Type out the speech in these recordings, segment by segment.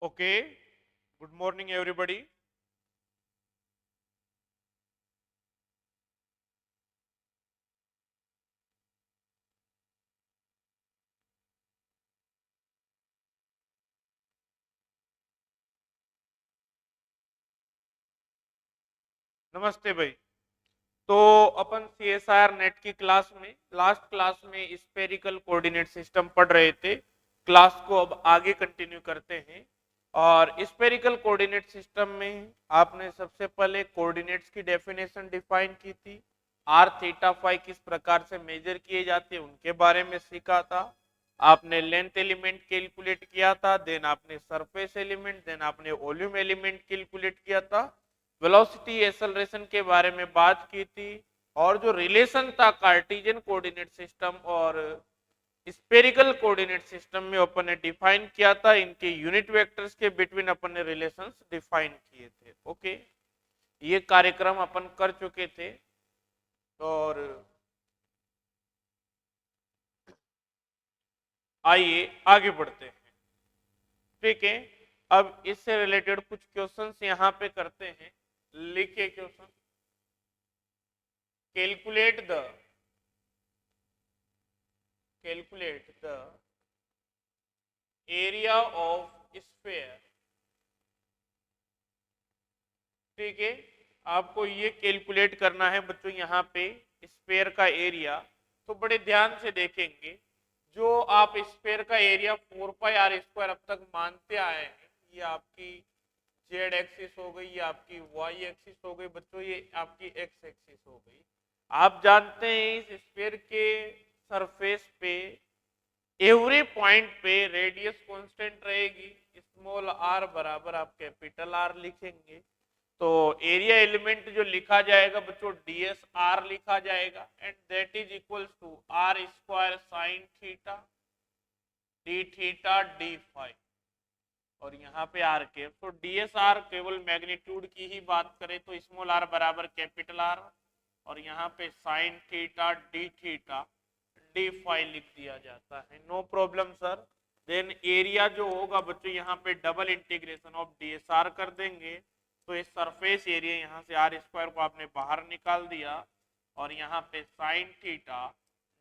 Okay, good morning everybody. नमस्ते भाई। तो अपन CSIR नेट की क्लास में लास्ट क्लास में स्पेरिकल कोऑर्डिनेट सिस्टम पढ़ रहे थे। क्लास को अब आगे कंटिन्यू करते हैं। और स्पेरिकल कोऑर्डिनेट सिस्टम में आपने सबसे पहले कोऑर्डिनेट्स की डेफिनेशन डिफाइन की थी। आर थीटा फाई किस प्रकार से मेजर किए जाते हैं उनके बारे में सीखा था। आपने लेंथ एलिमेंट कैलकुलेट किया था, देन आपने सरफेस एलिमेंट, देन आपने वॉल्यूम एलिमेंट कैलकुलेट किया था। वेलोसिटी एक्सेलरेशन के बारे में बात की थी। और जो रिलेशन था कार्टेशियन कोऑर्डिनेट सिस्टम और स्पेरिकल कोऑर्डिनेट सिस्टम में अपन ने डिफाइन किया था, इनके यूनिट वेक्टर्स के बिटवीन अपन ने रिलेशंस डिफाइन किए थे। ओके, ये कार्यक्रम अपन कर चुके थे। और आइए आगे बढ़ते हैं। ठीक है, अब इससे रिलेटेड कुछ क्वेश्चंस यहाँ पे करते हैं। लिखिए question. Calculate the area of sphere. ठीक है, आपको ये कैलकुलेट करना है बच्चों। यहाँ पे स्फीयर का एरिया तो बड़े ध्यान से देखेंगे। जो आप स्फीयर का एरिया 4 पाई r² अब तक मानते आए हैं, ये आपकी जेड एक्सिस हो गई, ये आपकी वाई एक्सिस हो गई बच्चों, ये आपकी एक्स एक्सिस हो गई। आप जानते हैं इस स्फीयर के सरफेस पे एवरी पॉइंट पे रेडियस कांस्टेंट रहेगी। स्मॉल आर बराबर आप कैपिटल आर लिखेंगे। तो एरिया एलिमेंट जो लिखा जाएगा बच्चों डीएस आर लिखा जाएगा, and that is equals to R square sine theta D theta D phi. और यहाँ पे आर के, तो डीएस आर केवल मैग्नीट्यूड की ही बात करें तो स्मॉल आर बराबर कैपिटल आर, और यहाँ पे साइन थीटा डी फाइव लिख दिया जाता है। No problem sir. Then area जो होगा बच्चों यहाँ पे डबल इंटीग्रेशन ऑफ डीएसआर कर देंगे। तो इस सरफेस एरिया यहाँ से आर स्क्वायर को आपने बाहर निकाल दिया, और यहाँ पे साइन थीटा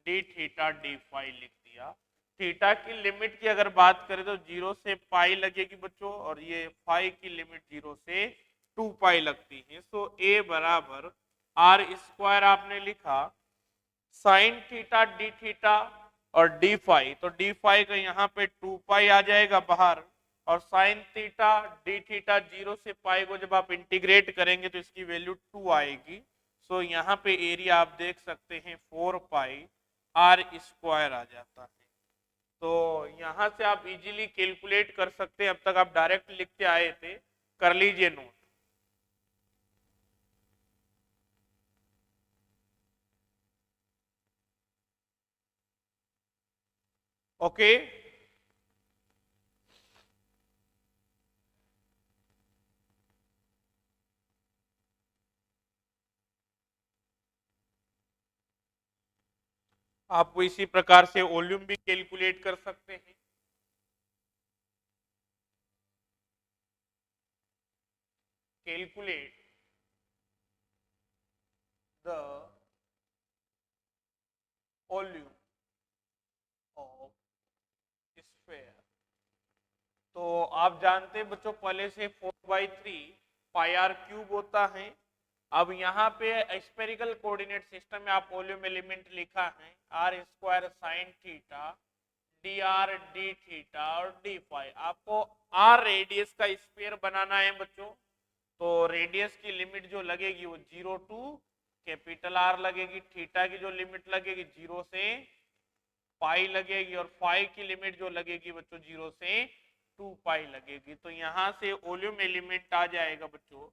डी फाइव लिख दिया। थीटा की लिमिट की अगर बात करें तो 0 से पाई लगेगी बच्चों, और ये फाइव की लिमिट 0 से 2 पाई लगती है। सो ए बराबर आर स्क्वायर आपने लिखा साइन थीटा डी थीटा और डी फाइव, तो डी फाइव का यहाँ पे 2 पाई आ जाएगा बाहर, और साइन थीटा डी थीटा 0 से पाई को जब आप इंटीग्रेट करेंगे तो इसकी वैल्यू 2 आएगी। सो यहाँ पे एरिया आप देख सकते हैं 4 पाई आर स्क्वायर आ जाता है। तो यहां से आप इजीली कैलकुलेट कर सकते हैं। अब तक आप डायरेक्ट लिखते आए थे, कर लीजिए नोट। ओके, आप इसी प्रकार से वॉल्यूम भी कैलकुलेट कर सकते हैं। Calculate the volume of sphere. तो आप जानते हैं बच्चों पहले से 4/3 पाई आर क्यूब होता है। अब यहाँ पे स्पेरिकल कोऑर्डिनेट सिस्टम में आप वॉल्यूम एलिमेंट लिखा है R square sine theta D R D theta और डी फाइव। आपको आर रेडियस का स्फीयर बनाना है बच्चों। तो रेडियस की लिमिट जो लगेगी वो 0 टू कैपिटल आर लगेगी। थीटा की जो लिमिट लगेगी 0 से पाई लगेगी, और फाई की लिमिट जो लगेगी बच्चों 0 से 2 पाई लगेगी। तो यहां से वॉल्यूम एलिमेंट आ जाएगा बच्चों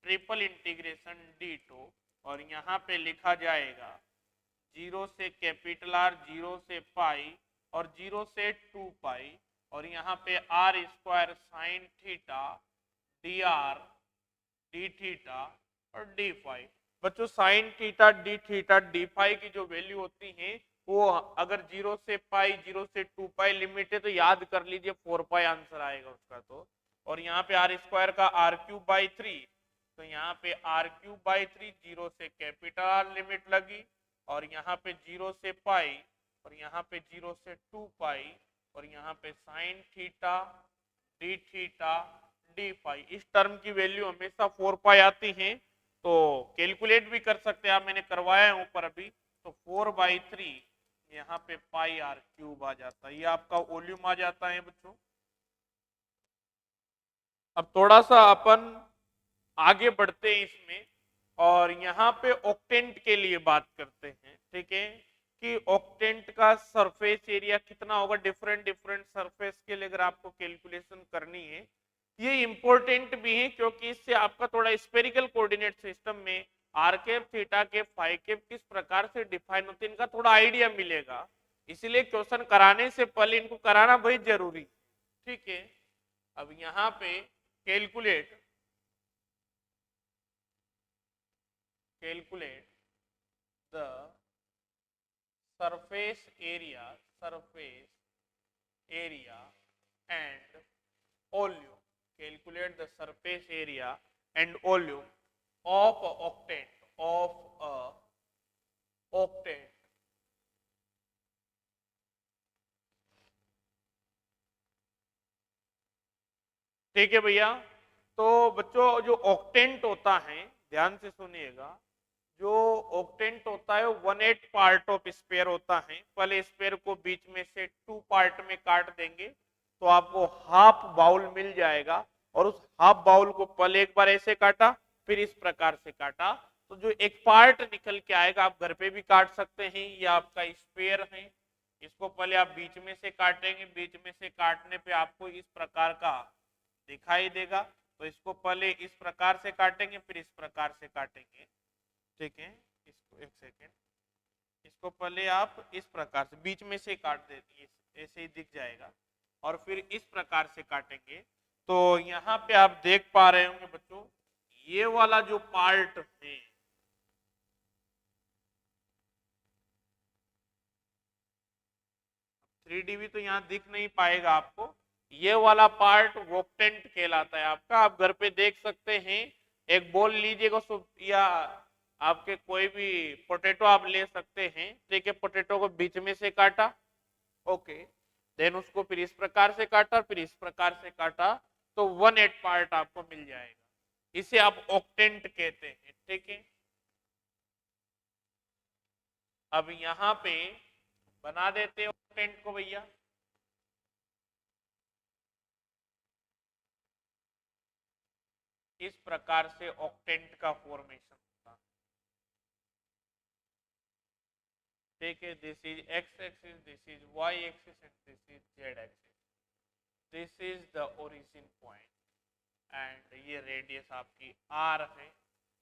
ट्रिपल इंटीग्रेशन डी टू, और यहाँ पे लिखा जाएगा 0 से कैपिटल आर 0 से पाई और 0 से 2 पाई, और यहाँ पे R square sine theta D theta और डी फाइव। बच्चों साइन थीटा डी फाइव की जो वैल्यू होती है वो अगर 0 से पाई 0 से 2 पाई लिमिट है तो याद कर लीजिए 4 पाई आंसर आएगा उसका। तो और यहाँ पे आर स्क्वायर का आर क्यूब बाई 3, तो यहाँ पे आर क्यूब बाई 3 जीरो से कैपिटल आर लिमिट लगी, और यहाँ पे जीरो से पाई, और यहाँ पे जीरो से 2 पाई, और यहाँ पे sine theta D theta D phi, इस टर्म की वैल्यू हमेशा 4 पाई आती है। तो कैलकुलेट भी कर सकते हैं आप, मैंने करवाया है ऊपर अभी, तो 4/3 यहाँ पे पाई आर क्यूब आ जाता है, ये आपका वॉल्यूम आ जाता है बच्चों। अब थोड़ा सा अपन आगे बढ़ते हैं इसमें, और यहाँ पे ऑक्टेंट के लिए बात करते हैं, ठीक है, कि ऑक्टेंट का सरफेस एरिया कितना होगा डिफरेंट डिफरेंट सरफेस के लिए, अगर आपको कैलकुलेशन करनी है। ये इंपॉर्टेंट भी है क्योंकि इससे आपका थोड़ा स्फेरिकल कोऑर्डिनेट सिस्टम में R cap theta cap phi cap किस प्रकार से डिफाइन होते हैं इनका थोड़ा आइडिया मिलेगा, इसलिए क्वेश्चन कराने से पहले इनको कराना बहुत जरूरी, ठीक है। अब यहाँ पे calculate the surface area and volume, calculate the surface area and volume of a octant ठीक है भैया। तो बच्चों जो ऑक्टेंट होता है, ध्यान से सुनिएगा, जो ऑक्टेंट होता है 1/8 पार्ट ऑफ स्पेयर होता है। पहले स्पेयर को बीच में से 2 पार्ट में काट देंगे तो आपको हाफ बाउल मिल जाएगा, और उस हाफ बाउल को पहले एक बार ऐसे काटा, फिर इस प्रकार से काटा, तो जो एक पार्ट निकल के आएगा आप घर पे भी काट सकते हैं, ये आपका स्पेयर है। इसको पहले आप बीच में से काटेंगे, बीच में से काटने पे आपको इस प्रकार का दिखाई देगा, तो इसको पहले इस प्रकार से काटेंगे, फिर इस प्रकार से काटेंगे, ठीक है। इसको एक सेकेंड, इसको पहले आप इस प्रकार से बीच में से काट देंगे, ऐसे ही दिख जाएगा, और फिर इस प्रकार से काटेंगे। तो यहाँ पे आप देख पा रहे होंगे बच्चों, ये वाला जो पार्ट है, थ्री डी तो यहाँ दिख नहीं पाएगा आपको, ये वाला पार्ट वोक्टेंट कहलाता है आपका। आप घर पे देख सकते हैं, एक बॉल लीजिएगा, या आपके कोई भी पोटैटो आप ले सकते हैं, ठीक है, पोटैटो को बीच में से काटा, ओके, देन उसको फिर इस प्रकार से काटा, फिर इस प्रकार से काटा, तो 1/8 पार्ट आपको मिल जाएगा, इसे आप ऑक्टेंट कहते हैं, ठीक है। अब यहाँ पे बना देते हैं ऑक्टेंट को भैया। इस प्रकार से ऑक्टेंट का फॉर्मेशन होता है, ठीक है। This is x axis, this is Y axis and this is Z axis, this is the origin point, एंड ये रेडियस आपकी आर है।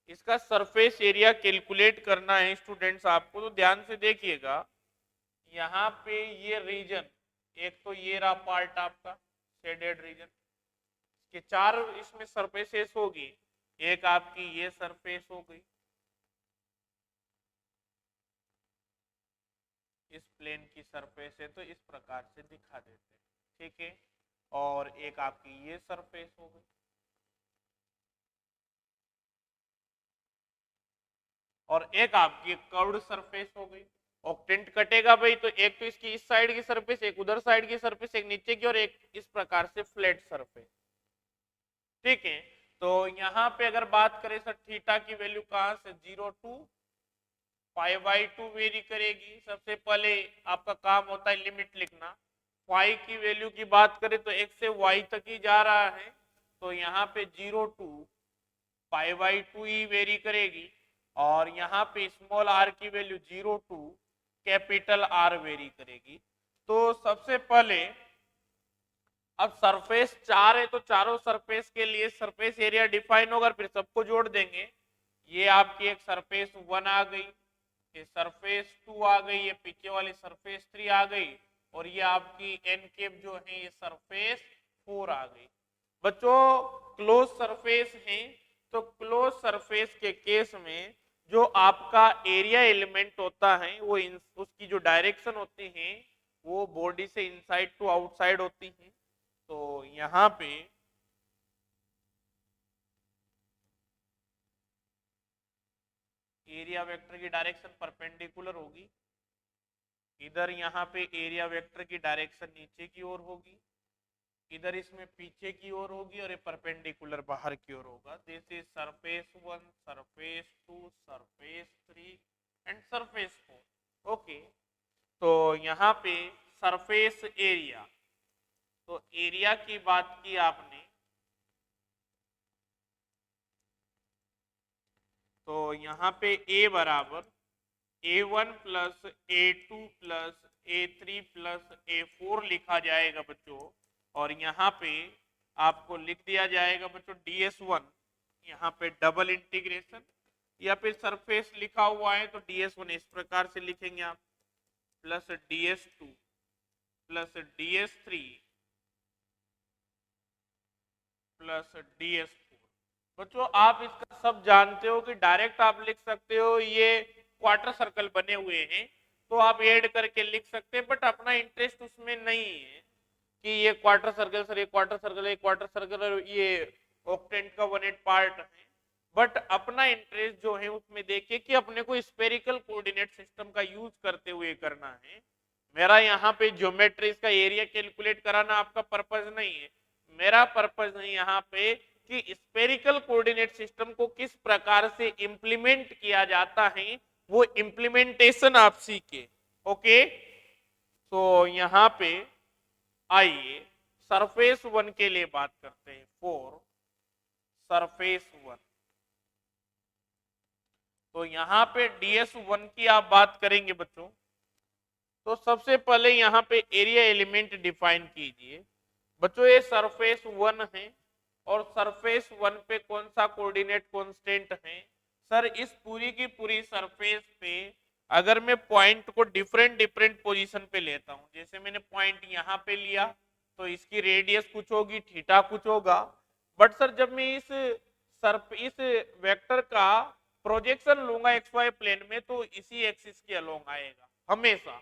इसका सरफेस एरिया कैलकुलेट करना है स्टूडेंट्स आपको, तो ध्यान से देखिएगा, यहाँ पे ये रीजन, एक तो ये रहा पार्ट आपका शेडेड रीजन, कि 4 इसमें सरफेसेस होगी, एक आपकी ये सरफेस हो गई, इस प्लेन की सरफेस है तो इस प्रकार से दिखा देते हैं, ठीक है, और एक आपकी ये सरफेस हो गई, और एक आपकी कर्व्ड सरफेस हो गई। ऑक्टेंट कटेगा भाई, तो एक तो इसकी इस साइड की सरफेस, एक उधर साइड की सरफेस, एक नीचे की, और एक इस प्रकार से फ्लैट सरफेस, ठीक है। तो यहाँ पे अगर बात करें सर, थीटा की वैल्यू कहां से 0 to π/2 वेरी करेगी। सबसे पहले आपका काम होता है लिमिट लिखना। फाई की वैल्यू की बात करें तो x से y तक ही जा रहा है, तो यहाँ पे 0 to π/2 ही वेरी करेगी, और यहाँ पे स्मॉल r की value 0 to capital R very करेगी। तो सबसे पहले अब सरफेस 4 है, तो चारों सरफेस के लिए सरफेस एरिया डिफाइन होगा, फिर सबको जोड़ देंगे। ये आपकी एक सरफेस 1 आ गई, ये सरफेस 2 आ गई, ये पीछे वाली सरफेस 3 आ गई, और ये आपकी एन केप जो है ये सरफेस 4 आ गई। बच्चों क्लोज सरफेस है, तो क्लोज सरफेस के केस में जो आपका एरिया एलिमेंट होता है वो उसकी जो डायरेक्शन होती है वो बॉडी से इनसाइड टू आउटसाइड होती है। तो यहाँ पे एरिया वेक्टर की डायरेक्शन परपेंडिकुलर होगी, इधर यहाँ पे एरिया वेक्टर की डायरेक्शन नीचे की ओर होगी, इधर इसमें पीछे की ओर होगी और ये परपेंडिकुलर बाहर की ओर होगा। This is surface 1, surface 2, surface 3 and surface 4। Okay, तो यहाँ पे सरफेस एरिया, तो एरिया की बात की आपने, तो यहाँ पे A बराबर A1 plus A2 plus A3 plus A4 लिखा जाएगा बच्चों, और यहाँ पे आपको लिख दिया जाएगा बच्चों DS1, यहाँ पे डबल इंटीग्रेशन, या फिर सरफेस लिखा हुआ है तो DS1 इस प्रकार से लिखेंगे आप, plus DS2 plus DS3 plus DS4। बच्चों आप इसका सब जानते हो कि डायरेक्ट आप लिख सकते हो, ये क्वार्टर सर्कल बने हुए हैं तो आप ऐड करके लिख सकते हैं, बट अपना इंटरेस्ट उसमें नहीं है कि ये क्वार्टर सर्कल सर, ये क्वार्टर सर्कल है, क्वार्टर सर्कल और ये ऑक्टेंट का 1/8 पार्ट है। बट अपना इंटरेस्ट जो है उसमें देखिए कि अपने को स्पेरिकल कोऑर्डिनेट सिस्टम का यूज करते हुए करना है। मेरा यहाँ पे ज्योमेट्री का एरिया कैलकुलेट कराना आपका पर्पज नहीं है, मेरा पर्पज है यहाँ पे कि स्पेरिकल कोऑर्डिनेट सिस्टम को किस प्रकार से इंप्लीमेंट किया जाता है, वो इंप्लीमेंटेशन आप सीखे। ओके, तो यहाँ पे आइए सरफेस 1 के लिए बात करते हैं। फॉर सरफेस 1, तो यहाँ पे DS1 की आप बात करेंगे बच्चों, तो सबसे पहले यहाँ पे एरिया एलिमेंट डिफाइन कीजिए। बच्चों ये सरफेस 1 है और सरफेस 1 पे कौन सा कोऑर्डिनेट कांस्टेंट है? सर इस पूरी की पूरी सरफेस पे अगर मैं पॉइंट को डिफरेंट डिफरेंट पोजीशन पे लेता हूं, जैसे मैंने पॉइंट यहाँ पे लिया तो इसकी रेडियस कुछ होगी, थीटा कुछ होगा, बट सर जब मैं इस वेक्टर का प्रोजेक्शन लूंगा एक्स वाई प्लेन में तो इसी एक्सिस के अलोंग आएगा हमेशा।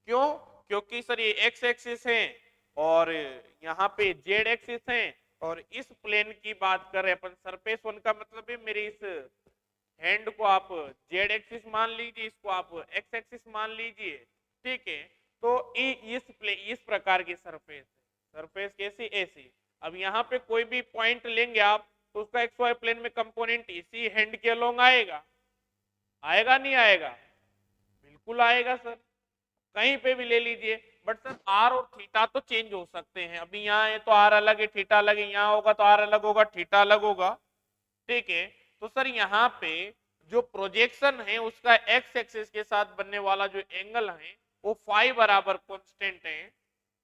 क्यों? क्योंकि सर ये एक्स एक्सिस है और यहाँ पे जेड एक्सिस है, और इस प्लेन की बात कर रहे हैं अपन, सरफेस 1 का मतलब है मेरे इस हैंड को आप जेड एक्सिस मान लीजिए, इसको आप एक्स एक्सिस मान लीजिए, ठीक है। तो इस प्रकार की सरफेस है, सरफेस कैसी? ऐसी। अब यहाँ पे कोई भी पॉइंट लेंगे आप तो उसका एक्स वाई प्लेन में कंपोनेंट इसी हैंड के अलोंग आएगा, आएगा नहीं आएगा? बिल्कुल आएगा सर, कहीं पे भी ले लीजिए। बट सर आर और थीटा तो चेंज हो सकते हैं, अभी यहाँ है तो आर अलग है थीटा अलग है, यहाँ होगा तो आर अलग होगा थीटा अलग होगा, ठीक है। तो सर यहाँ पे जो प्रोजेक्शन है उसका एक्स एक्सिस के साथ बनने वाला जो एंगल है वो फाई बराबर कांस्टेंट है,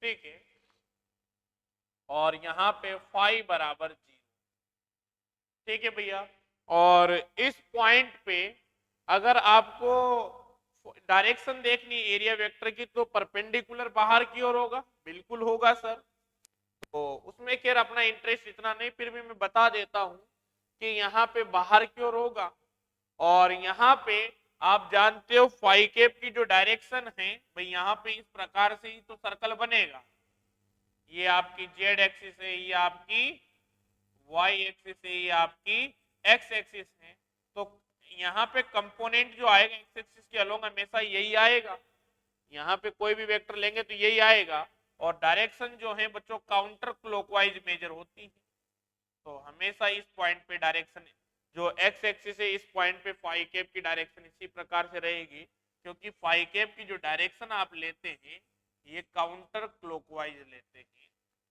ठीक है, और यहाँ पे फाई बराबर 0, ठीक है भैया। और इस पॉइंट पे अगर आपको डायरेक्शन देखनी एरिया वेक्टर की तो परपेंडिकुलर बाहर की ओर होगा, बिल्कुल होगा सर। तो उसमें खैर अपना इंटरेस्ट इतना नहीं, फिर भी मैं बता देता हूं कि यहाँ पे बाहर की ओर होगा, और यहाँ पे आप जानते हो फाई कैप की जो डायरेक्शन है भाई, यहाँ पे इस प्रकार से ही तो सर्कल बनेगा। ये आपकी जेड एक्सिस है, ये आपकी वाई एक्सिस है, ये आपकी एक्स एक्सिस है। तो यहाँ पे कंपोनेंट जो आएगा एक्स एक्सिस के अलोंग हमेशा यही आएगा, यहाँ पे कोई भी वेक्टर लेंगे तो यही आएगा, और डायरेक्शन जो है बच्चों काउंटर क्लॉकवाइज मेजर होती है। तो हमेशा इस पॉइंट पे डायरेक्शन जो एक्स एक्सिस है इस पॉइंट पे फाई कैप की डायरेक्शन इसी प्रकार से रहेगी, क्योंकि फाई कैप की जो डायरेक्शन आप लेते हैं ये काउंटर क्लॉकवाइज लेते हैं,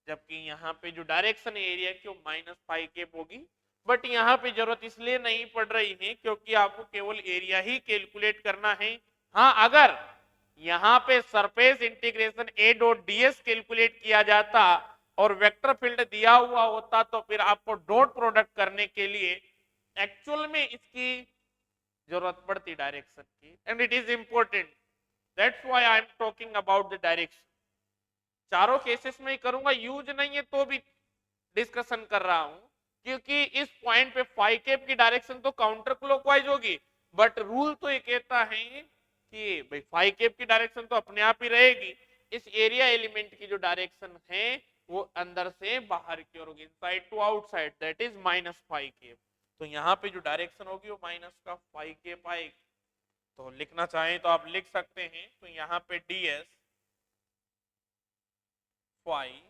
जबकि यहाँ पे जो डायरेक्शन एरिया की वो माइनस फाई कैप होगी। बट यहाँ पे जरूरत इसलिए नहीं पड़ रही है क्योंकि आपको केवल एरिया ही कैलकुलेट करना है। हाँ, अगर यहाँ पे सरफेस इंटीग्रेशन ए डॉट डीएस कैलकुलेट किया जाता और वेक्टर फील्ड दिया हुआ होता तो फिर आपको डॉट प्रोडक्ट करने के लिए एक्चुअल में इसकी जरूरत पड़ती डायरेक्शन की, and it is important, that's why I am talking about the direction. चारों केसेस में ही करूंगा, यूज नहीं है तो भी डिस्कशन कर रहा हूं, क्योंकि इस पॉइंट पे फाई कैप की डायरेक्शन तो काउंटर क्लॉकवाइज होगी, बट रूल तो ये कहता है कि भाई फाई कैप की डायरेक्शन तो अपने आप ही रहेगी, इस एरिया एलिमेंट की जो डायरेक्शन है वो अंदर से बाहर की ओर होगी, inside to outside, that is minus phi cap. तो यहाँ पे जो डायरेक्शन होगी वो माइनस का फाई केप आएगी। तो लिखना चाहें तो आप लिख सकते हैं, तो यहाँ पे ds फाई,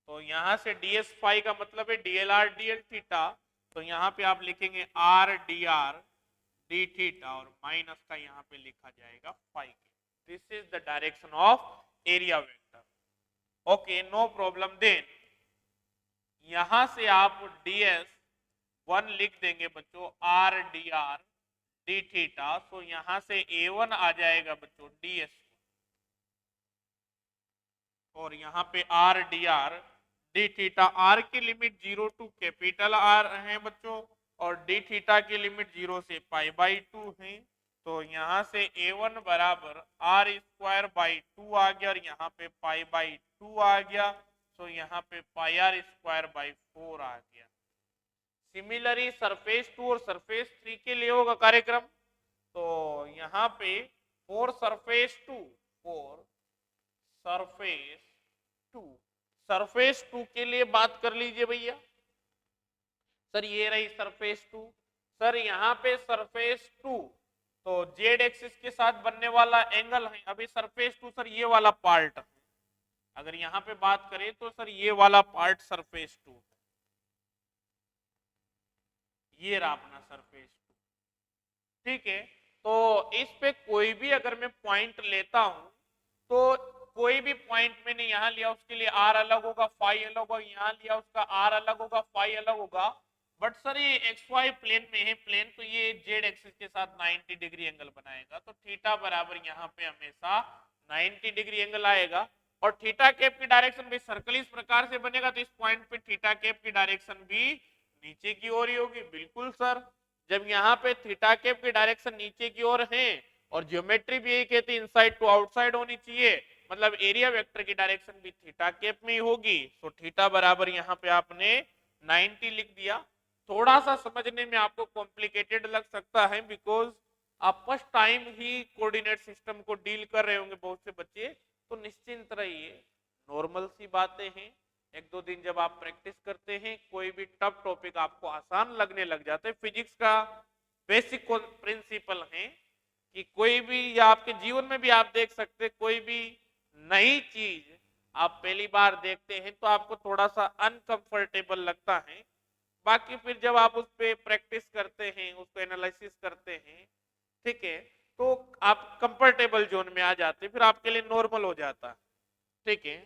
तो यहाँ से ds फाई का मतलब है dlr dl थीटा, तो यहाँ पे आप लिखेंगे r dr d थीटा और माइनस का यहाँ पे लिखा जाएगा फाई के। This is the direction of area vector. Okay, no problem. Then यहां से आप ds 1 लिख देंगे बच्चों r dr d थीटा, तो यहां से a1 आ जाएगा बच्चों ds, और यहाँ पे r dr d theta, r की लिमिट 0 टू कैपिटल R है बच्चों, और d थीटा की लिमिट 0 से पाई बाई 2 है। तो यहाँ से a1 बराबर r स्क्वायर बाई 2 आ गया, और यहाँ पे पाई बाई 2 आ गया, तो यहाँ पे पाई r स्क्वायर बाई 4 आ गया। सिमिलरली सरफेस 2 और सरफेस 3 के लिए होगा कार्यक्रम। तो यहाँ पे for surface 2, for surface 2, surface 2 के लिए बात कर लीजिए भैया। सर ये रही सरफेस 2। सर यहाँ पे सरफेस 2 तो जेड एक्सिस के साथ बनने वाला एंगल है अभी सरफेस 2, सर ये वाला पार्ट है। अगर यहाँ पे बात करें तो सर ये वाला पार्ट सरफेस 2, ये रहा अपना सरफेस 2। ठीक है, तो इस पे कोई भी अगर मैं पॉइंट लेता हूं तो कोई भी पॉइंट मैंने यहाँ लिया उसके लिए आर अलग होगा, फाई अलग होगा, यहाँ लिया उसका आर अलग होगा, फाई अलग होगा। बट सर ये एक्स वाई प्लेन में है प्लेन, तो ये जेड एक्सिस के साथ 90 डिग्री एंगल बनाएगा, तो थीटा बराबर यहाँ पे हमेशा 90 डिग्री एंगल आएगा। और थीटा कैप की डायरेक्शन भी सर्कल इस प्रकार से बनेगा, तो इस पॉइंट पे थीटा कैप की डायरेक्शन भी नीचे की ओर ही होगी। बिल्कुल सर, जब यहाँ पे थीटा कैप की डायरेक्शन नीचे की ओर है और ज्योमेट्री भी यही कहती है इनसाइड टू आउटसाइड होनी चाहिए, मतलब एरिया वेक्टर की डायरेक्शन भी थीटा कैप में ही होगी। तो थीटा बराबर यहाँ पे आपने 90 लिख दिया। थोड़ा सा समझने में आपको कॉम्प्लिकेटेड लग सकता है, बिकॉज आप फर्स्ट टाइम ही कोऑर्डिनेट सिस्टम को डील कर रहे होंगे बहुत से बच्चे, तो निश्चिंत रहिए, नॉर्मल सी बातें हैं। एक दो दिन जब आप प्रैक्टिस करते हैं कोई भी टफ टॉपिक आपको आसान लगने लग जाता है। फिजिक्स का बेसिक प्रिंसिपल है कि कोई भी, या आपके जीवन में भी आप देख सकते हैं, कोई भी नई चीज आप पहली बार देखते हैं तो आपको थोड़ा सा अनकंफर्टेबल लगता है, बाकी फिर जब आप उस पर प्रैक्टिस करते हैं, उसको एनालिसिस करते हैं, ठीक है, तो आप कंफर्टेबल जोन में आ जाते हैं, फिर आपके लिए नॉर्मल हो जाता है। ठीक है,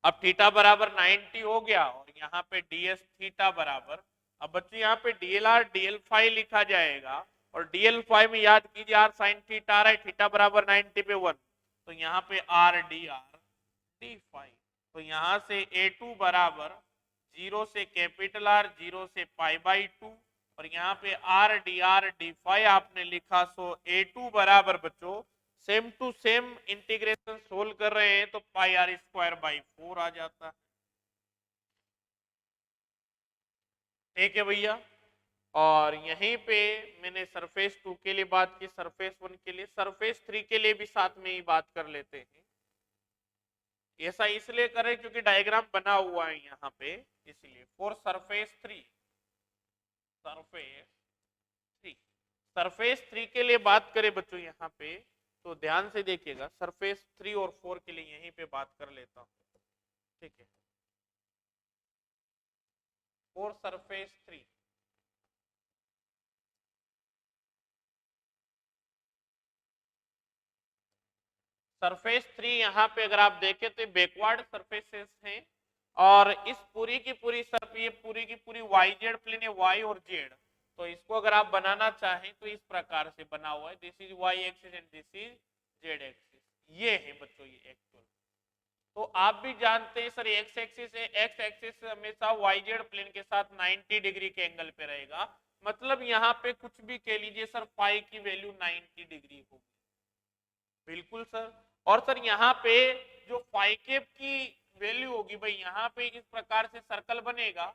अब थीटा बराबर 90 हो गया, और यहाँ पे ds थीटा बराबर, अब बच्चों यहाँ पे dlr dl फाई लिखा जाएगा, और dl फाई में याद कीजिए r sin थीटा आ रहा है, थीटा बराबर 90 पे 1, तो यहाँ पे r dr d फाई, तो यहाँ से a2 बराबर 0 से कैपिटल R, 0 से पाई बाई 2, और यहाँ पे r dr d फाई आपने लिखा। सो a2 बराबर बच्चों same to same integration solve कर रहे हैं तो पाई आर स्क्वायर बाई 4 आ जाता है। ठीक है भैया, और यहीं पे मैंने सरफेस 2 के लिए बात की, सरफेस 1 के लिए, सरफेस 3 के लिए भी साथ में ही बात कर लेते हैं। ऐसा इसलिए करें क्योंकि डायग्राम बना हुआ है यहाँ पे, इसलिए फॉर सरफेस 3, सरफेस 3, सरफेस 3 के लिए बात करें बच्चों यहाँ पे, तो ध्यान से देखिएगा, सरफेस 3 और 4 के लिए यहीं पे बात कर लेता हूं। ठीक है, फॉर सरफेस 3, सरफेस 3 यहाँ पे अगर आप देखें तो बैकवर्ड सरफेसेस हैं, और इस पूरी की पूरी सरफेस, ये पूरी की पूरी वाई जेड प्लेन है, वाई और जेड, तो इसको अगर आप बनाना चाहें तो इस प्रकार से बना हुआ है, this is Y axis and this is Z axis, ये है बच्चों ये एक्चुअल। तो आप भी जानते हैं सर एक्स एक्सिस है, एक्स एक्सिस हमेशा वाई जेड प्लेन के साथ 90 डिग्री के एंगल पे रहेगा, मतलब यहाँ पे कुछ भी कह लीजिए सर फाई की वैल्यू 90 डिग्री होगी। बिल्कुल सर, और सर यहाँ पे जो फाई केप की वैल्यू होगी भाई, यहाँ पे इस प्रकार से सर्कल बनेगा,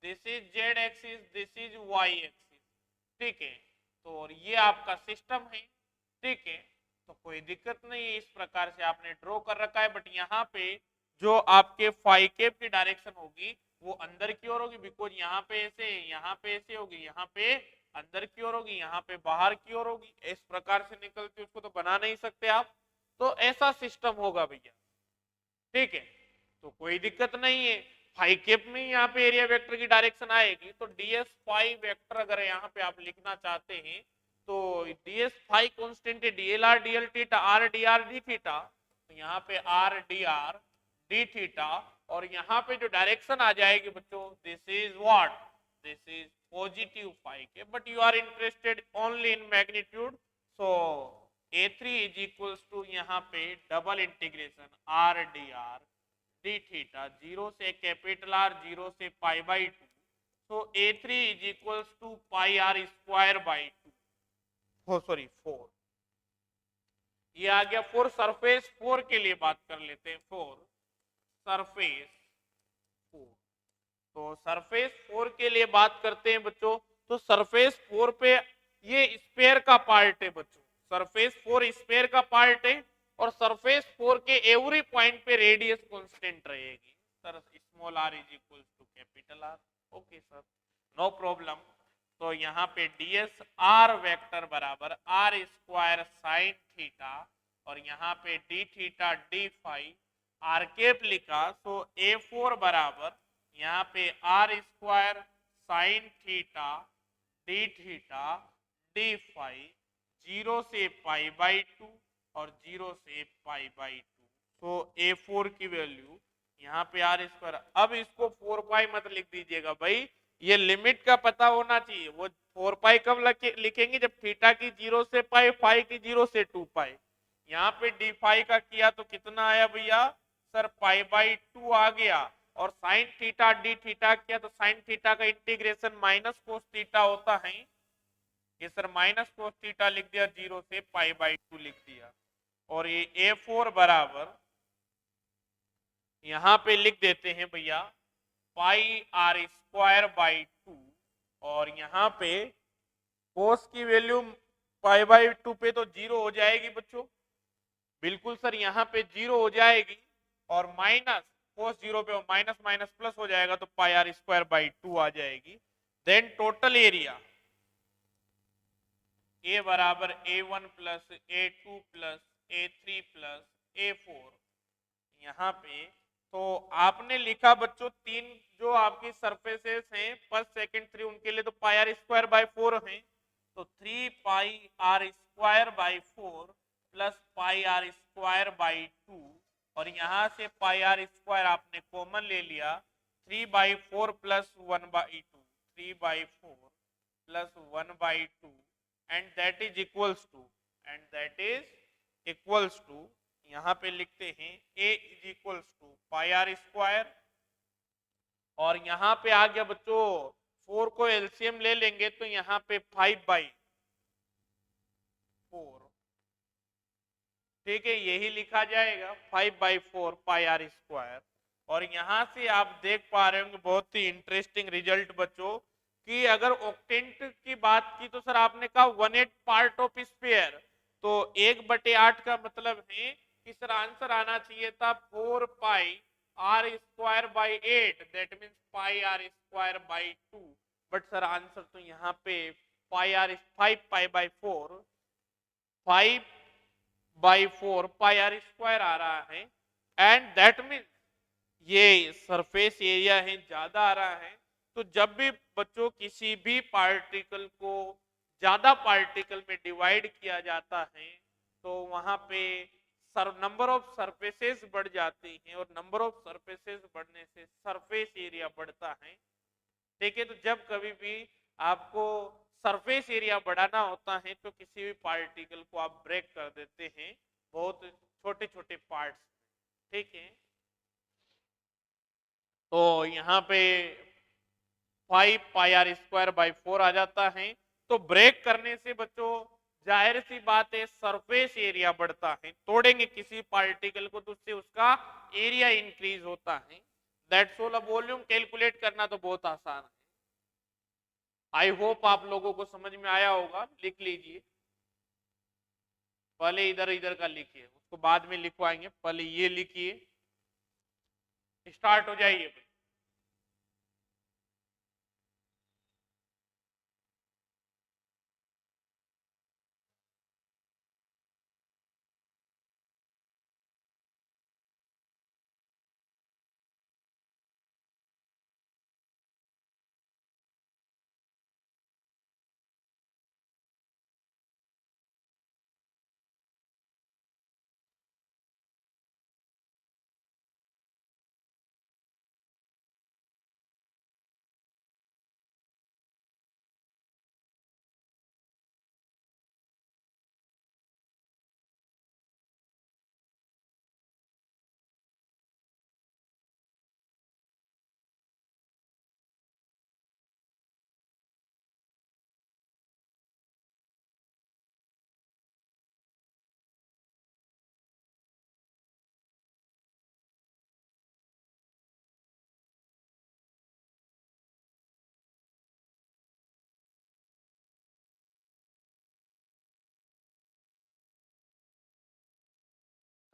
this is Z axis, this is Y axis. ठीक है, तो और ये आपका सिस्टम है। ठीक है, तो कोई दिक्कत नहीं है, इस प्रकार से आपने ड्रॉ कर रखा है, बट यहाँ पे जो आपके फाई कैप की डायरेक्शन होगी वो अंदर की ओर होगी, बिकॉज यहाँ पे ऐसे होगी, यहाँ पे अंदर की ओर होगी, यहाँ पे बाहर की ओर होगी, इस प्रकार से निकलती, उसको तो बना नहीं सकते आप। तो ऐसा सिस्टम होगा भैया, ठीक है। तो कोई दिक्कत नहीं है, फाई कैप में यहाँ पे एरिया वेक्टर की डायरेक्शन आएगी, तो डीएस फाई वेक्टर अगर यहाँ पे आप लिखना चाहते हैं तो डीएस फाई कांस्टेंट है, DLR DL theta are D R D theta, तो यहाँ पे आर डी थीटा, और यहाँ पे जो डायरेक्शन आ जाएगी बच्चों, this is what, this is positive phi cap, but you are interested only in magnitude, so A3 is equals to यहाँ पे double integration R D theta, zero से कैपिटल आर, जीरो से pi by two, so A3 is equals to pi are square by two, sorry 4। ये आ गया 4। Surface 4 के लिए बात कर लेते हैं, 4 सरफेस 4। तो सरफेस 4 के लिए बात करते हैं बच्चों, तो सरफेस 4 पे ये स्फीयर का पार्ट है बच्चों, सरफेस 4 स्फीयर का पार्ट है, और सरफेस 4 के एवरी पॉइंट पे रेडियस कांस्टेंट रहेगी sir, small r is equal to capital R। Okay sir, no problem. तो यहाँ पे ds r वेक्टर बराबर r स्क्वायर साइन थीटा, और यहाँ पे d theta d phi r cap लिखा, सो a4 बराबर यहाँ पे r square sine theta D theta D phi, zero से पाई बाई टू और जीरो से पाई बाई टू, तो A4 की वैल्यू यहाँ पे आर स्क्वायर। अब इसको 4 पाई मत लिख दीजिएगा भाई, ये लिमिट का पता होना चाहिए। वो 4 पाई कब लिखेंगे, जब थीटा की 0 से पाई, फाई की 0 से 2 पाई। यहाँ पे डी फाई का किया तो कितना आया भैया सर, पाई बाई 2 आ गया, और साइन थीटा डी थीटा किया तो साइन थीटा का इंटीग्रेशन माइनस कोस थीटा होता है, ये सर माइनस कोस थीटा लिख दिया, 0 से पाई बाई 2 लिख दिया, और ये A4 बराबर यहां पे लिख देते हैं भैया पाई आर स्क्वायर बाई 2, और यहां पे कोस की वैल्यू पाई बाई 2 पे तो 0 हो जाएगी बच्चों, बिल्कुल सर यहाँ पे 0 हो जाएगी, और माइनस कोस 0 पे माइनस माइनस प्लस हो जाएगा, तो पाई आर स्क्वायर बाई 2 आ जाएगी। देन टोटल एरिया A बराबर A1 plus A2 plus A3 plus A4, यहाँ पे तो आपने लिखा बच्चों तीन जो आपकी सरफेसेस हैं फर्स्ट सेकंड 3, उनके लिए तो पाई आर स्क्वायर बाई 4 है, तो 3 pi are square by 4 plus pi are square by 2, और यहाँ से पाई आर स्क्वायर आपने कॉमन ले लिया, 3 by 4 plus 1 by 2, 3 by 4 plus 1 by 2, and that is equals to यहाँ पे लिखते हैं a is equals to pi are square, और यहाँ पे आ गया बच्चों 4 को एलसीएम ले लेंगे तो यहाँ पे 5 बाई 4, ठीक है, यही लिखा जाएगा 5 बाई 4 पाई आर स्क्वायर। और यहाँ से आप देख पा रहे होंगे बहुत ही इंटरेस्टिंग रिजल्ट बच्चों, कि अगर ऑक्टेंट की बात की तो सर आपने कहा 1/8 पार्ट ऑफ स्फीयर, तो 1/8 का मतलब है कि सर आंसर आना चाहिए था 4 pi are square by 8, that means pi are square by 2, but sir answer तो यहाँ पे pi r 5 pi by 4, 5 by 4 pi are square आ रहा है, एंड दैट मीन्स ये सरफेस एरिया है ज्यादा आ रहा है। तो जब भी बच्चों किसी भी पार्टिकल को ज्यादा पार्टिकल में डिवाइड किया जाता है तो वहां पे नंबर ऑफ सरफेसेस बढ़ जाती हैं, और नंबर ऑफ सरफेसेस बढ़ने से सरफेस एरिया बढ़ता है, ठीक है। तो जब कभी भी आपको सरफेस एरिया बढ़ाना होता है तो किसी भी पार्टिकल को आप ब्रेक कर देते हैं बहुत छोटे छोटे पार्ट्स, ठीक है। तो यहाँ पे 5 पाई आर स्क्वायर बाई 4 आ जाता है, तो ब्रेक करने से बच्चों जाहिर सी बात है सरफेस एरिया बढ़ता है, तोड़ेंगे किसी पार्टिकल को तो उससे उसका एरिया इंक्रीज होता है, दैट्स ऑल। वॉल्यूम कैलकुलेट करना तो बहुत आसान है, आई होप आप लोगों को समझ में आया होगा। लिख लीजिए, पहले इधर इधर का लिखिए, उसको बाद में लिखवाएंगे, पहले ये लिखिए, स्टार्ट हो जाइए भाई।